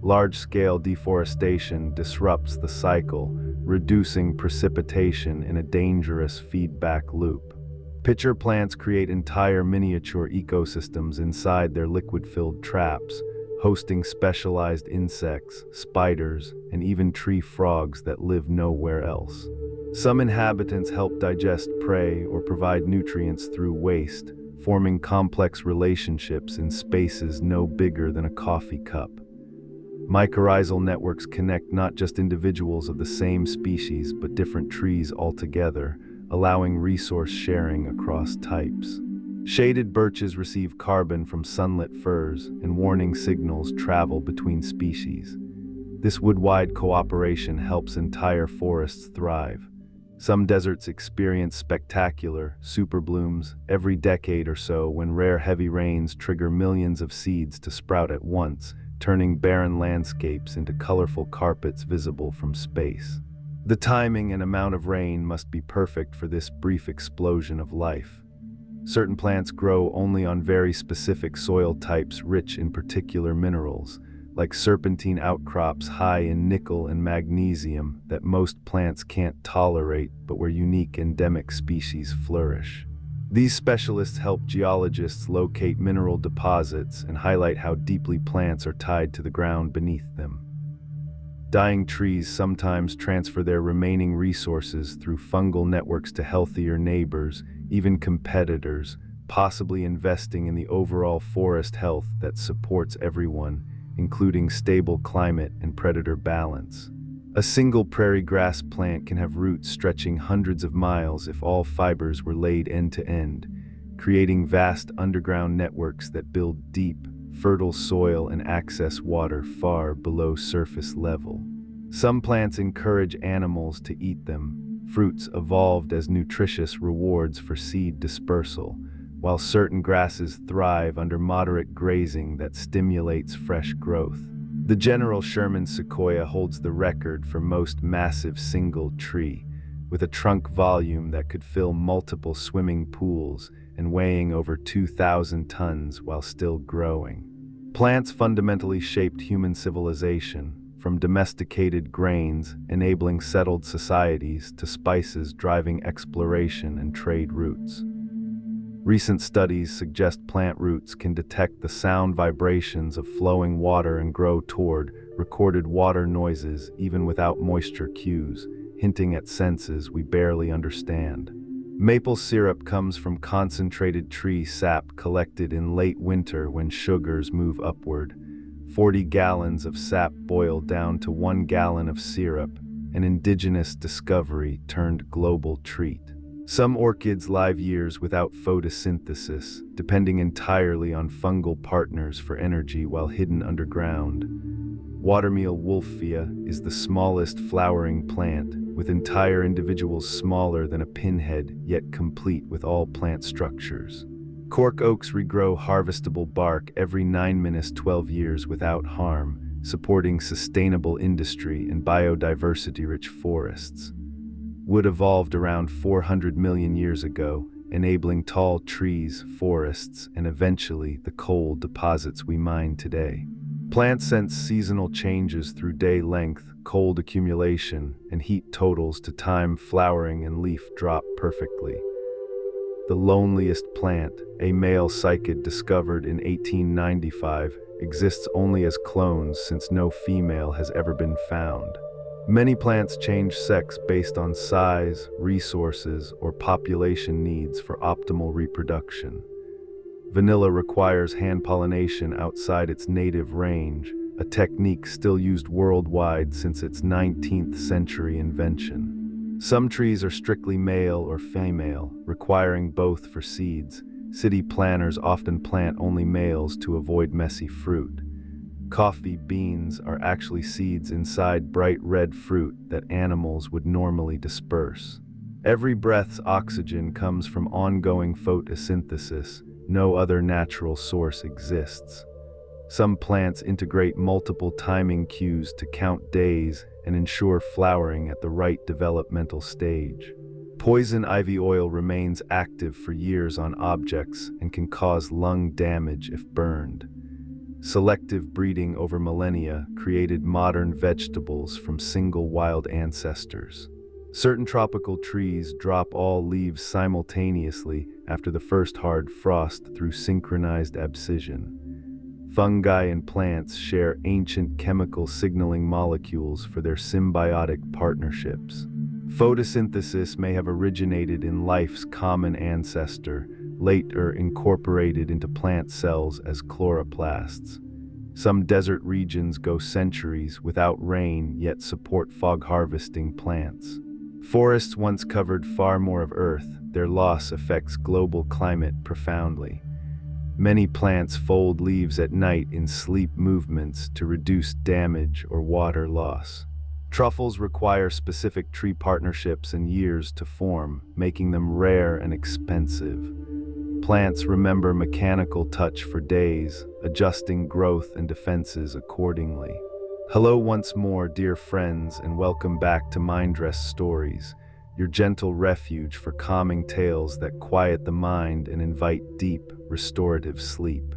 Large-scale deforestation disrupts the cycle, reducing precipitation in a dangerous feedback loop. Pitcher plants create entire miniature ecosystems inside their liquid-filled traps, hosting specialized insects, spiders, and even tree frogs that live nowhere else. Some inhabitants help digest prey or provide nutrients through waste, forming complex relationships in spaces no bigger than a coffee cup. Mycorrhizal networks connect not just individuals of the same species but different trees altogether, allowing resource sharing across types. Shaded birches receive carbon from sunlit firs, and warning signals travel between species. This wood-wide cooperation helps entire forests thrive. Some deserts experience spectacular superblooms every decade or so when rare heavy rains trigger millions of seeds to sprout at once, turning barren landscapes into colorful carpets visible from space. The timing and amount of rain must be perfect for this brief explosion of life. Certain plants grow only on very specific soil types rich in particular minerals, like serpentine outcrops high in nickel and magnesium that most plants can't tolerate but where unique endemic species flourish. These specialists help geologists locate mineral deposits and highlight how deeply plants are tied to the ground beneath them. Dying trees sometimes transfer their remaining resources through fungal networks to healthier neighbors, even competitors, possibly investing in the overall forest health that supports everyone, including stable climate and predator balance. A single prairie grass plant can have roots stretching hundreds of miles if all fibers were laid end to end, creating vast underground networks that build deep, fertile soil and access water far below surface level. Some plants encourage animals to eat them. Fruits evolved as nutritious rewards for seed dispersal, while certain grasses thrive under moderate grazing that stimulates fresh growth. The general Sherman sequoia holds the record for most massive single tree, with a trunk volume that could fill multiple swimming pools and weighing over 2,000 tons while still growing. Plants fundamentally shaped human civilization, from domesticated grains enabling settled societies to spices driving exploration and trade routes. Recent studies suggest plant roots can detect the sound vibrations of flowing water and grow toward recorded water noises even without moisture cues, hinting at senses we barely understand. Maple syrup comes from concentrated tree sap collected in late winter when sugars move upward. 40 gallons of sap boil down to 1 gallon of syrup, an indigenous discovery turned global treat. Some orchids live years without photosynthesis, depending entirely on fungal partners for energy while hidden underground. Watermeal wolffia is the smallest flowering plant, with entire individuals smaller than a pinhead, yet complete with all plant structures. Cork oaks regrow harvestable bark every 9–12 years without harm, supporting sustainable industry and biodiversity-rich forests. Wood evolved around 400 million years ago, enabling tall trees, forests, and eventually the coal deposits we mine today. Plants sense seasonal changes through day length, cold accumulation, and heat totals to time flowering and leaf drop perfectly. The loneliest plant, a male cycad discovered in 1895, exists only as clones since no female has ever been found. Many plants change sex based on size, resources, or population needs for optimal reproduction. Vanilla requires hand pollination outside its native range, a technique still used worldwide since its 19th century invention. Some trees are strictly male or female, requiring both for seeds. City planners often plant only males to avoid messy fruit. Coffee beans are actually seeds inside bright red fruit that animals would normally disperse. Every breath's oxygen comes from ongoing photosynthesis. No other natural source exists. Some plants integrate multiple timing cues to count days and ensure flowering at the right developmental stage. Poison ivy oil remains active for years on objects and can cause lung damage if burned. Selective breeding over millennia created modern vegetables from single wild ancestors. Certain tropical trees drop all leaves simultaneously after the first hard frost through synchronized abscission. Fungi and plants share ancient chemical signaling molecules for their symbiotic partnerships. Photosynthesis may have originated in life's common ancestor, later incorporated into plant cells as chloroplasts. Some desert regions go centuries without rain yet support fog-harvesting plants. Forests once covered far more of Earth. Their loss affects global climate profoundly. Many plants fold leaves at night in sleep movements to reduce damage or water loss. Truffles require specific tree partnerships and years to form, making them rare and expensive. Plants remember mechanical touch for days, adjusting growth and defenses accordingly. Hello once more, dear friends, and welcome back to Mindrest Stories, your gentle refuge for calming tales that quiet the mind and invite deep, restorative sleep.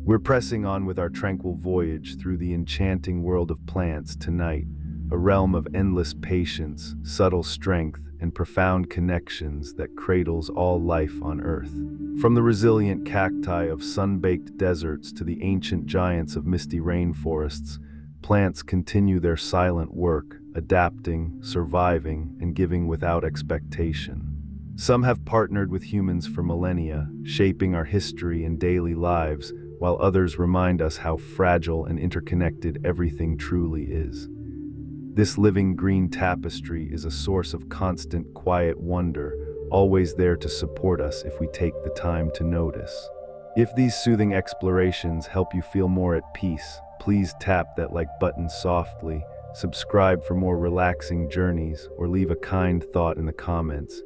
We're pressing on with our tranquil voyage through the enchanting world of plants tonight, a realm of endless patience, subtle strength, and profound connections that cradles all life on Earth. From the resilient cacti of sun-baked deserts to the ancient giants of misty rainforests, plants continue their silent work, adapting, surviving, and giving without expectation. Some have partnered with humans for millennia, shaping our history and daily lives, while others remind us how fragile and interconnected everything truly is. This living green tapestry is a source of constant, quiet wonder, always there to support us if we take the time to notice. If these soothing explorations help you feel more at peace, please tap that like button softly, subscribe for more relaxing journeys, or leave a kind thought in the comments.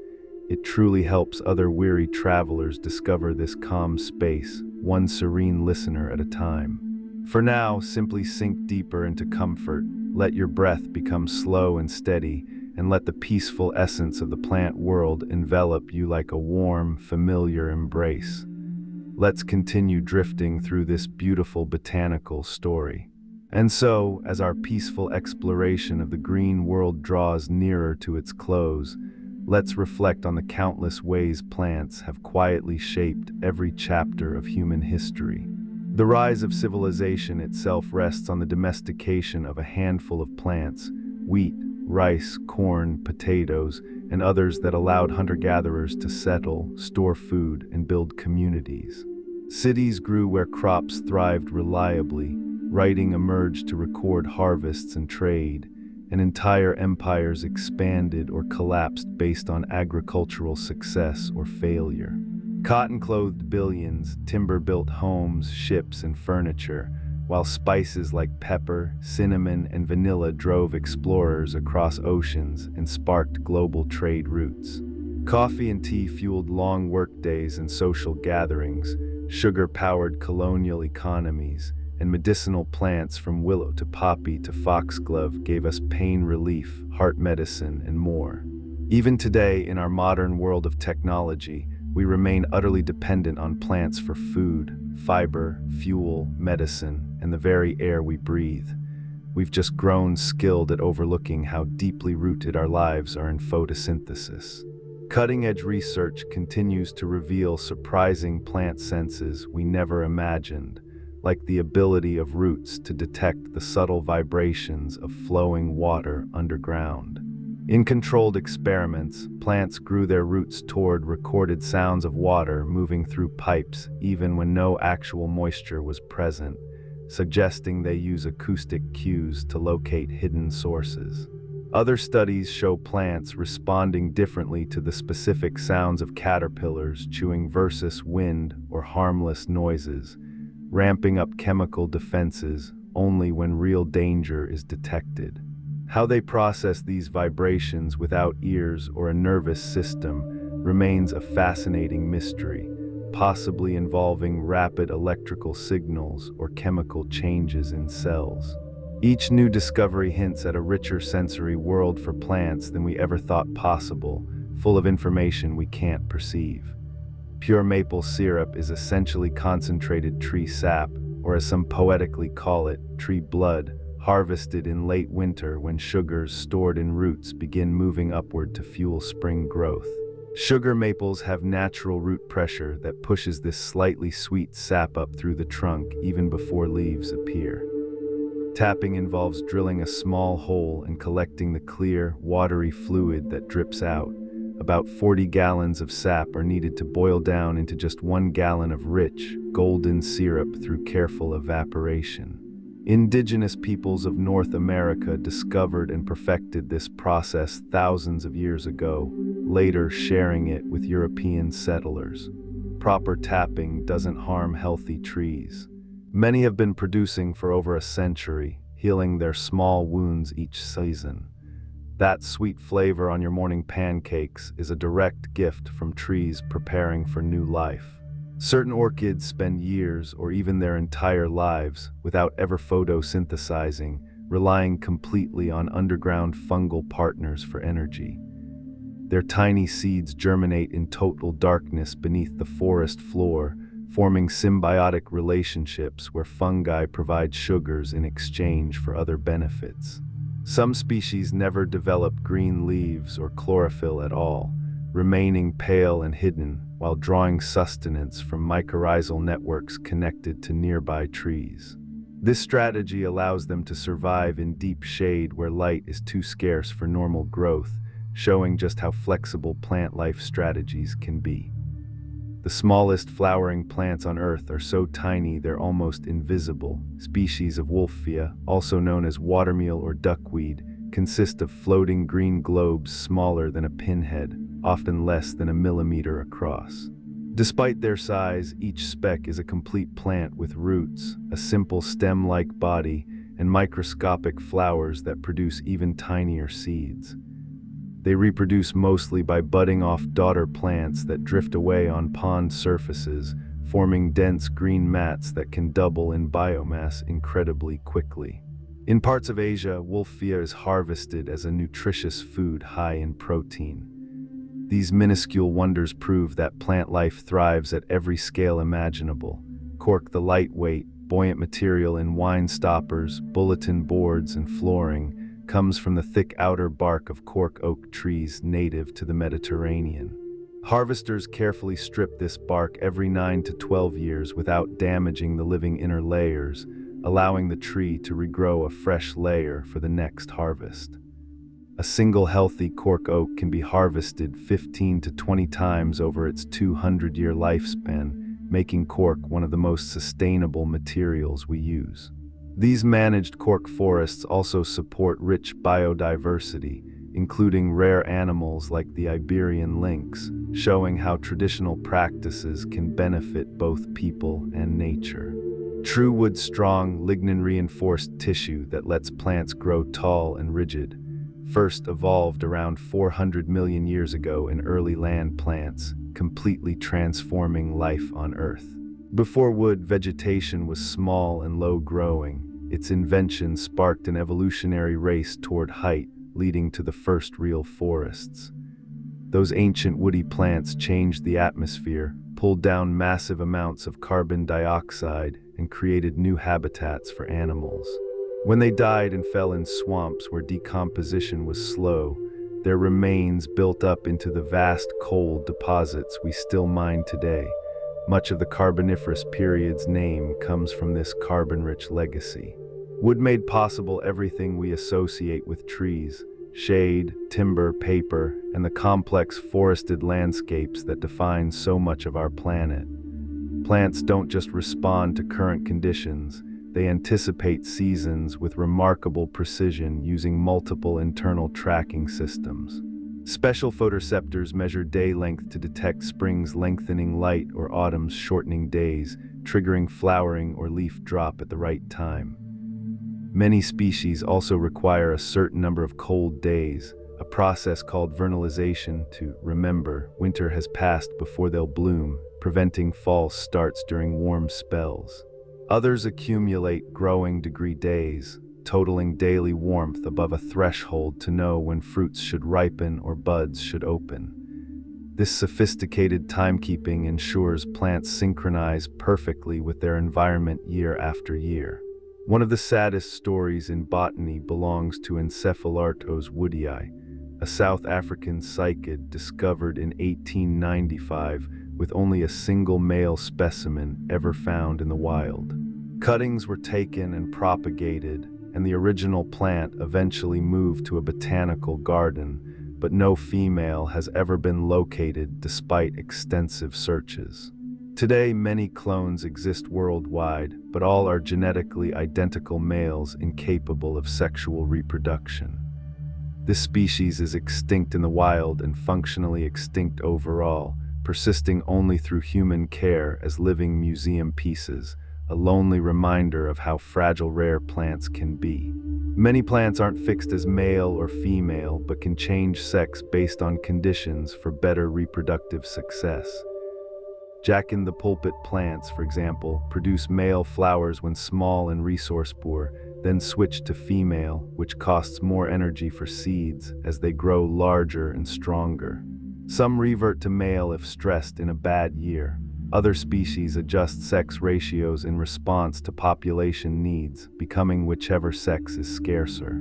It truly helps other weary travelers discover this calm space, one serene listener at a time. For now, simply sink deeper into comfort. Let your breath become slow and steady, and let the peaceful essence of the plant world envelop you like a warm, familiar embrace. Let's continue drifting through this beautiful botanical story. And so, as our peaceful exploration of the green world draws nearer to its close, let's reflect on the countless ways plants have quietly shaped every chapter of human history. The rise of civilization itself rests on the domestication of a handful of plants: wheat, rice, corn, potatoes, and others that allowed hunter-gatherers to settle, store food, and build communities. Cities grew where crops thrived reliably, writing emerged to record harvests and trade, and entire empires expanded or collapsed based on agricultural success or failure. Cotton clothed billions, timber built homes, ships, and furniture, while spices like pepper, cinnamon, and vanilla drove explorers across oceans and sparked global trade routes. Coffee and tea fueled long workdays and social gatherings, sugar powered colonial economies, and medicinal plants from willow to poppy to foxglove gave us pain relief, heart medicine, and more. Even today, in our modern world of technology, we remain utterly dependent on plants for food, fiber, fuel, medicine, and the very air we breathe. We've just grown skilled at overlooking how deeply rooted our lives are in photosynthesis. Cutting-edge research continues to reveal surprising plant senses we never imagined, like the ability of roots to detect the subtle vibrations of flowing water underground. In controlled experiments, plants grew their roots toward recorded sounds of water moving through pipes even when no actual moisture was present, suggesting they use acoustic cues to locate hidden sources. Other studies show plants responding differently to the specific sounds of caterpillars chewing versus wind or harmless noises, ramping up chemical defenses only when real danger is detected. How they process these vibrations without ears or a nervous system remains a fascinating mystery, possibly involving rapid electrical signals or chemical changes in cells. Each new discovery hints at a richer sensory world for plants than we ever thought possible, full of information we can't perceive. Pure maple syrup is essentially concentrated tree sap, or as some poetically call it, tree blood, harvested in late winter when sugars stored in roots begin moving upward to fuel spring growth. Sugar maples have natural root pressure that pushes this slightly sweet sap up through the trunk even before leaves appear. Tapping involves drilling a small hole and collecting the clear, watery fluid that drips out, About 40 gallons of sap are needed to boil down into just 1 gallon of rich, golden syrup through careful evaporation. Indigenous peoples of North America discovered and perfected this process thousands of years ago, later sharing it with European settlers. Proper tapping doesn't harm healthy trees. Many have been producing for over a century, healing their small wounds each season. That sweet flavor on your morning pancakes is a direct gift from trees preparing for new life. Certain orchids spend years or even their entire lives without ever photosynthesizing, relying completely on underground fungal partners for energy. Their tiny seeds germinate in total darkness beneath the forest floor, forming symbiotic relationships where fungi provide sugars in exchange for other benefits. Some species never develop green leaves or chlorophyll at all, remaining pale and hidden while drawing sustenance from mycorrhizal networks connected to nearby trees. This strategy allows them to survive in deep shade where light is too scarce for normal growth, showing just how flexible plant life strategies can be. The smallest flowering plants on Earth are so tiny they're almost invisible. Species of Wolffia, also known as watermeal or duckweed, consist of floating green globes smaller than a pinhead, often less than a millimeter across. Despite their size, each speck is a complete plant with roots, a simple stem-like body, and microscopic flowers that produce even tinier seeds. They reproduce mostly by budding off daughter plants that drift away on pond surfaces, forming dense green mats that can double in biomass incredibly quickly. In parts of Asia, Wolffia is harvested as a nutritious food high in protein. These minuscule wonders prove that plant life thrives at every scale imaginable. Cork, the lightweight, buoyant material in wine stoppers, bulletin boards, and flooring, comes from the thick outer bark of cork oak trees native to the Mediterranean. Harvesters carefully strip this bark every 9 to 12 years without damaging the living inner layers, allowing the tree to regrow a fresh layer for the next harvest. A single healthy cork oak can be harvested 15 to 20 times over its 200-year lifespan, making cork one of the most sustainable materials we use. These managed cork forests also support rich biodiversity, including rare animals like the Iberian lynx, showing how traditional practices can benefit both people and nature. True wood-strong, lignin-reinforced tissue that lets plants grow tall and rigid, first evolved around 400 million years ago in early land plants, completely transforming life on Earth. Before wood, vegetation was small and low-growing. Its invention sparked an evolutionary race toward height, leading to the first real forests. Those ancient woody plants changed the atmosphere, pulled down massive amounts of carbon dioxide, and created new habitats for animals. When they died and fell in swamps where decomposition was slow, their remains built up into the vast coal deposits we still mine today. Much of the Carboniferous period's name comes from this carbon-rich legacy. Wood made possible everything we associate with trees: shade, timber, paper, and the complex forested landscapes that define so much of our planet. Plants don't just respond to current conditions, they anticipate seasons with remarkable precision using multiple internal tracking systems. Special photoreceptors measure day length to detect spring's lengthening light or autumn's shortening days, triggering flowering or leaf drop at the right time. Many species also require a certain number of cold days, a process called vernalization, to remember winter has passed before they'll bloom, preventing false starts during warm spells. Others accumulate growing degree days, totaling daily warmth above a threshold to know when fruits should ripen or buds should open. This sophisticated timekeeping ensures plants synchronize perfectly with their environment year after year. One of the saddest stories in botany belongs to Encephalartos woodii, a South African cycad discovered in 1895 with only a single male specimen ever found in the wild. Cuttings were taken and propagated, and the original plant eventually moved to a botanical garden, but no female has ever been located despite extensive searches. Today, many clones exist worldwide, but all are genetically identical males incapable of sexual reproduction. This species is extinct in the wild and functionally extinct overall, persisting only through human care as living museum pieces, a lonely reminder of how fragile rare plants can be. Many plants aren't fixed as male or female, but can change sex based on conditions for better reproductive success. Jack-in-the-pulpit plants, for example, produce male flowers when small and resource-poor, then switch to female, which costs more energy for seeds as they grow larger and stronger. Some revert to male if stressed in a bad year. Other species adjust sex ratios in response to population needs, becoming whichever sex is scarcer.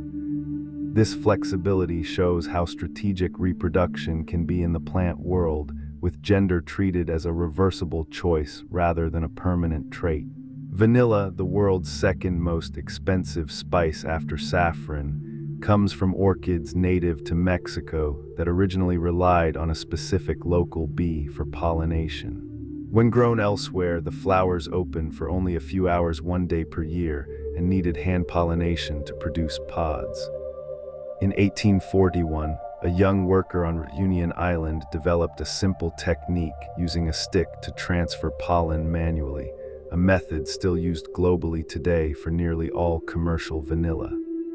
This flexibility shows how strategic reproduction can be in the plant world, with gender treated as a reversible choice rather than a permanent trait. Vanilla, the world's second most expensive spice after saffron, comes from orchids native to Mexico that originally relied on a specific local bee for pollination. When grown elsewhere, the flowers open for only a few hours one day per year and needed hand pollination to produce pods. In 1841, a young worker on Reunion Island developed a simple technique using a stick to transfer pollen manually, a method still used globally today for nearly all commercial vanilla.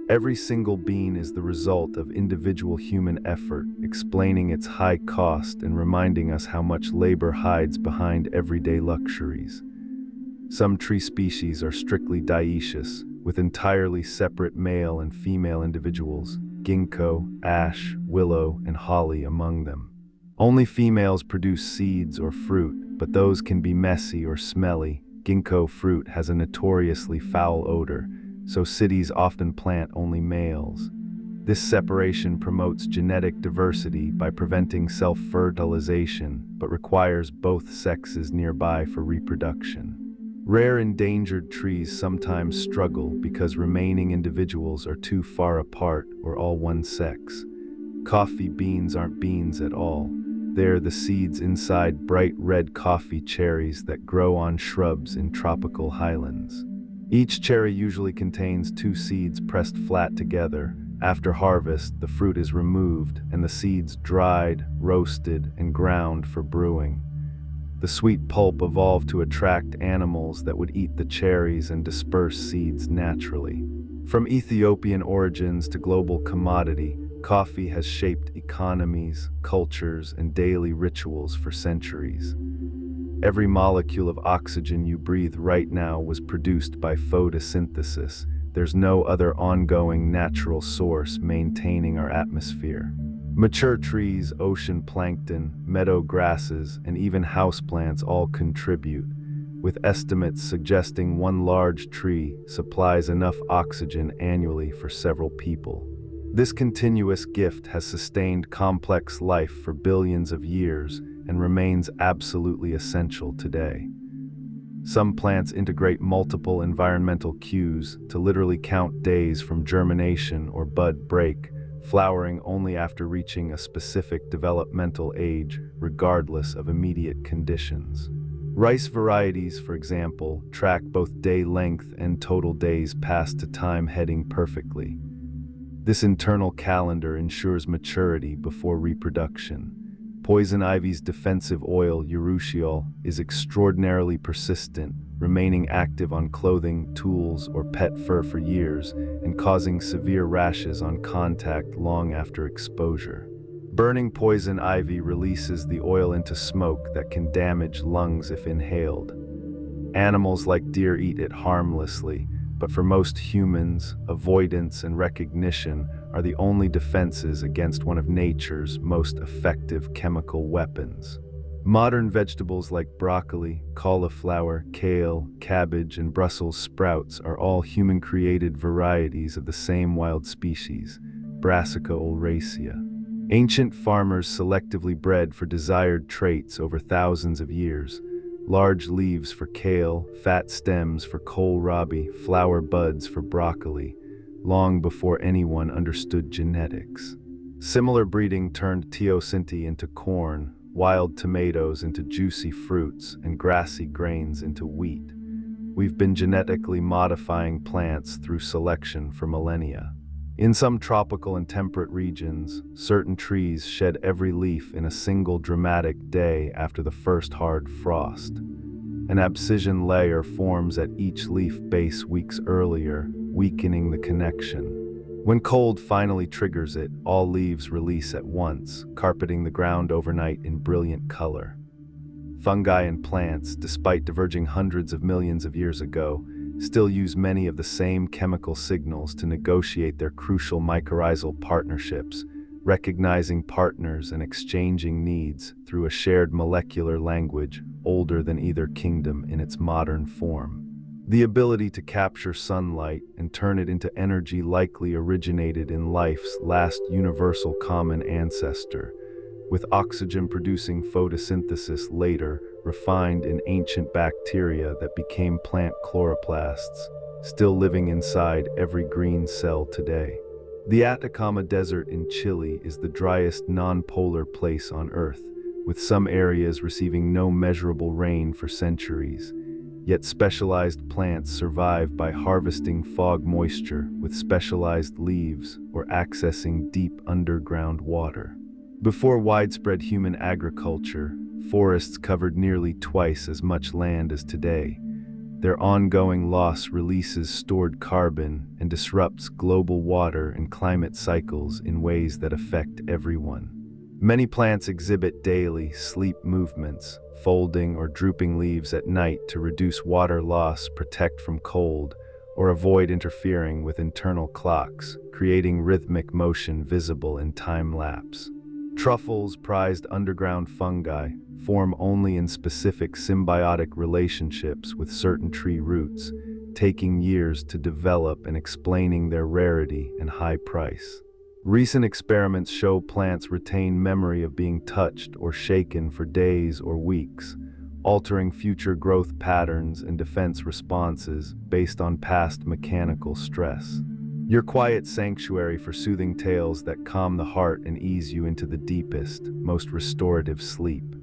Every single bean is the result of individual human effort, explaining its high cost and reminding us how much labor hides behind everyday luxuries. Some tree species are strictly dioecious, with entirely separate male and female individuals, ginkgo, ash, willow, and holly among them. Only females produce seeds or fruit, but those can be messy or smelly. Ginkgo fruit has a notoriously foul odor, so cities often plant only males. This separation promotes genetic diversity by preventing self-fertilization, but requires both sexes nearby for reproduction. Rare endangered trees sometimes struggle because remaining individuals are too far apart or all one sex. Coffee beans aren't beans at all. They're the seeds inside bright red coffee cherries that grow on shrubs in tropical highlands. Each cherry usually contains 2 seeds pressed flat together. After harvest, the fruit is removed and the seeds dried, roasted, and ground for brewing. The sweet pulp evolved to attract animals that would eat the cherries and disperse seeds naturally. From Ethiopian origins to global commodity, coffee has shaped economies, cultures, and daily rituals for centuries. Every molecule of oxygen you breathe right now was produced by photosynthesis. There's no other ongoing natural source maintaining our atmosphere. Mature trees, ocean plankton, meadow grasses, and even houseplants all contribute, with estimates suggesting one large tree supplies enough oxygen annually for several people. This continuous gift has sustained complex life for billions of years and remains absolutely essential today. Some plants integrate multiple environmental cues to literally count days from germination or bud break, flowering only after reaching a specific developmental age, regardless of immediate conditions. Rice varieties, for example, track both day length and total days passed to time heading perfectly. This internal calendar ensures maturity before reproduction. Poison ivy's defensive oil, urushiol, is extraordinarily persistent, remaining active on clothing, tools, or pet fur for years, and causing severe rashes on contact long after exposure. Burning poison ivy releases the oil into smoke that can damage lungs if inhaled. Animals like deer eat it harmlessly, but for most humans, avoidance and recognition are the only defenses against one of nature's most effective chemical weapons. Modern vegetables like broccoli, cauliflower, kale, cabbage, and Brussels sprouts are all human-created varieties of the same wild species, Brassica oleracea. Ancient farmers selectively bred for desired traits over thousands of years. Large leaves for kale, fat stems for kohlrabi, flower buds for broccoli, long before anyone understood genetics. Similar breeding turned teosinte into corn, wild tomatoes into juicy fruits, and grassy grains into wheat. We've been genetically modifying plants through selection for millennia. In some tropical and temperate regions, certain trees shed every leaf in a single dramatic day after the first hard frost. An abscission layer forms at each leaf base weeks earlier, weakening the connection. When cold finally triggers it, all leaves release at once, carpeting the ground overnight in brilliant color. Fungi and plants, despite diverging hundreds of millions of years ago, still use many of the same chemical signals to negotiate their crucial mycorrhizal partnerships, recognizing partners and exchanging needs through a shared molecular language older than either kingdom in its modern form. The ability to capture sunlight and turn it into energy likely originated in life's last universal common ancestor, with oxygen-producing photosynthesis later refined in ancient bacteria that became plant chloroplasts, still living inside every green cell today. The Atacama Desert in Chile is the driest non-polar place on Earth, with some areas receiving no measurable rain for centuries. Yet specialized plants survive by harvesting fog moisture with specialized leaves or accessing deep underground water. Before widespread human agriculture, forests covered nearly twice as much land as today. Their ongoing loss releases stored carbon and disrupts global water and climate cycles in ways that affect everyone. Many plants exhibit daily sleep movements, folding or drooping leaves at night to reduce water loss, protect from cold, or avoid interfering with internal clocks, creating rhythmic motion visible in time lapse. Truffles, prized underground fungi, form only in specific symbiotic relationships with certain tree roots, taking years to develop and explaining their rarity and high price. Recent experiments show plants retain memory of being touched or shaken for days or weeks, altering future growth patterns and defense responses based on past mechanical stress. Your quiet sanctuary for soothing tales that calm the heart and ease you into the deepest, most restorative sleep.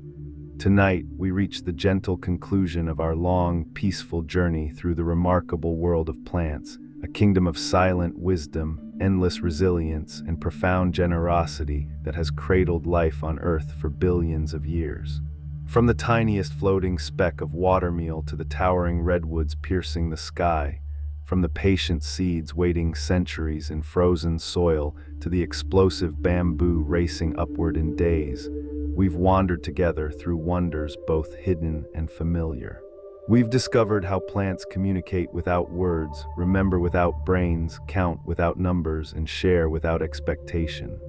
Tonight, we reach the gentle conclusion of our long, peaceful journey through the remarkable world of plants, a kingdom of silent wisdom, endless resilience, and profound generosity that has cradled life on Earth for billions of years. From the tiniest floating speck of watermeal to the towering redwoods piercing the sky, from the patient seeds waiting centuries in frozen soil to the explosive bamboo racing upward in days, we've wandered together through wonders both hidden and familiar. We've discovered how plants communicate without words, remember without brains, count without numbers, and share without expectation.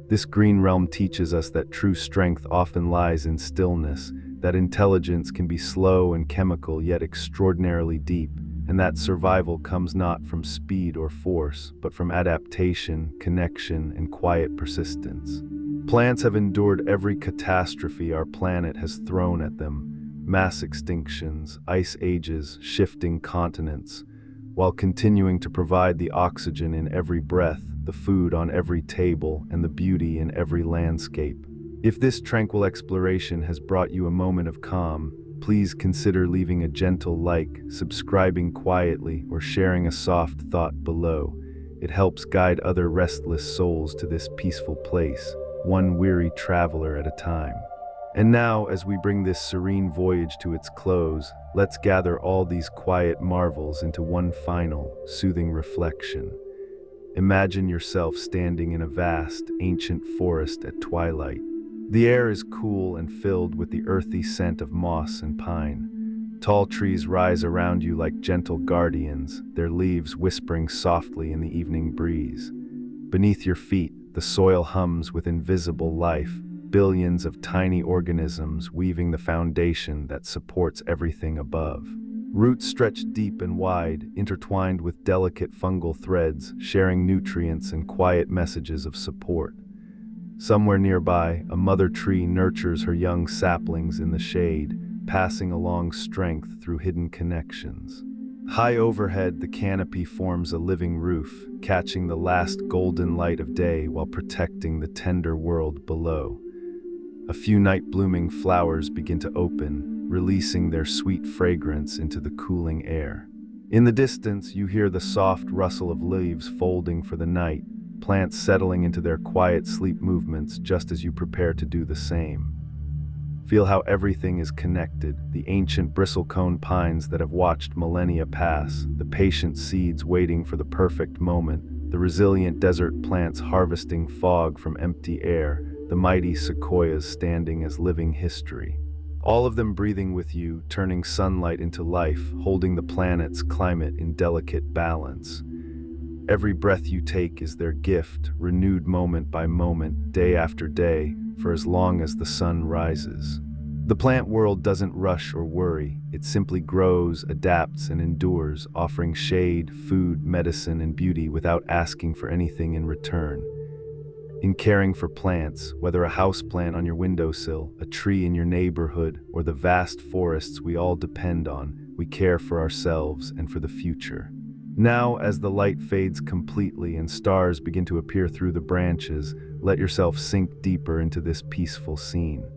This green realm teaches us that true strength often lies in stillness, that intelligence can be slow and chemical yet extraordinarily deep, and that survival comes not from speed or force, but from adaptation, connection, and quiet persistence. Plants have endured every catastrophe our planet has thrown at them, mass extinctions, ice ages, shifting continents, while continuing to provide the oxygen in every breath, the food on every table, and the beauty in every landscape. If this tranquil exploration has brought you a moment of calm, please consider leaving a gentle like, subscribing quietly, or sharing a soft thought below. It helps guide other restless souls to this peaceful place, one weary traveler at a time. And now, as we bring this serene voyage to its close, let's gather all these quiet marvels into one final, soothing reflection. Imagine yourself standing in a vast, ancient forest at twilight. The air is cool and filled with the earthy scent of moss and pine. Tall trees rise around you like gentle guardians, their leaves whispering softly in the evening breeze. Beneath your feet, the soil hums with invisible life, billions of tiny organisms weaving the foundation that supports everything above. Roots stretch deep and wide, intertwined with delicate fungal threads, sharing nutrients and quiet messages of support. Somewhere nearby, a mother tree nurtures her young saplings in the shade, passing along strength through hidden connections. High overhead, the canopy forms a living roof, catching the last golden light of day while protecting the tender world below. A few night-blooming flowers begin to open, releasing their sweet fragrance into the cooling air. In the distance, you hear the soft rustle of leaves folding for the night, plants settling into their quiet sleep movements just as you prepare to do the same. Feel how everything is connected, the ancient bristlecone pines that have watched millennia pass, the patient seeds waiting for the perfect moment, the resilient desert plants harvesting fog from empty air, the mighty sequoias standing as living history. All of them breathing with you, turning sunlight into life, holding the planet's climate in delicate balance. Every breath you take is their gift, renewed moment by moment, day after day, for as long as the sun rises. The plant world doesn't rush or worry. It simply grows, adapts, and endures, offering shade, food, medicine, and beauty without asking for anything in return. In caring for plants, whether a houseplant on your windowsill, a tree in your neighborhood, or the vast forests we all depend on, we care for ourselves and for the future. Now, as the light fades completely and stars begin to appear through the branches, let yourself sink deeper into this peaceful scene.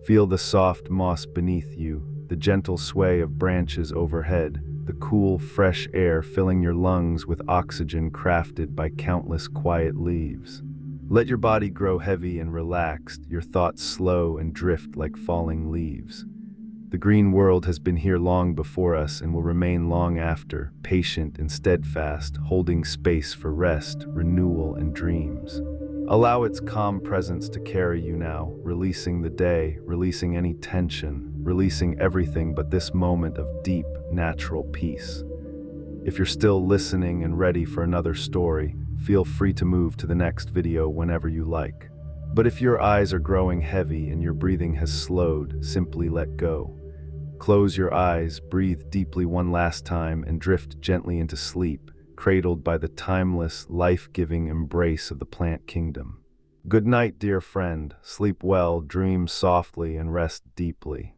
Feel the soft moss beneath you, the gentle sway of branches overhead, the cool, fresh air filling your lungs with oxygen crafted by countless quiet leaves. Let your body grow heavy and relaxed, your thoughts slow and drift like falling leaves. The green world has been here long before us and will remain long after, patient and steadfast, holding space for rest, renewal, and dreams. Allow its calm presence to carry you now, releasing the day, releasing any tension, releasing everything but this moment of deep, natural peace. If you're still listening and ready for another story, feel free to move to the next video whenever you like. But if your eyes are growing heavy and your breathing has slowed, simply let go. Close your eyes, breathe deeply one last time, and drift gently into sleep, cradled by the timeless, life-giving embrace of the plant kingdom. Good night, dear friend. Sleep well, dream softly, and rest deeply.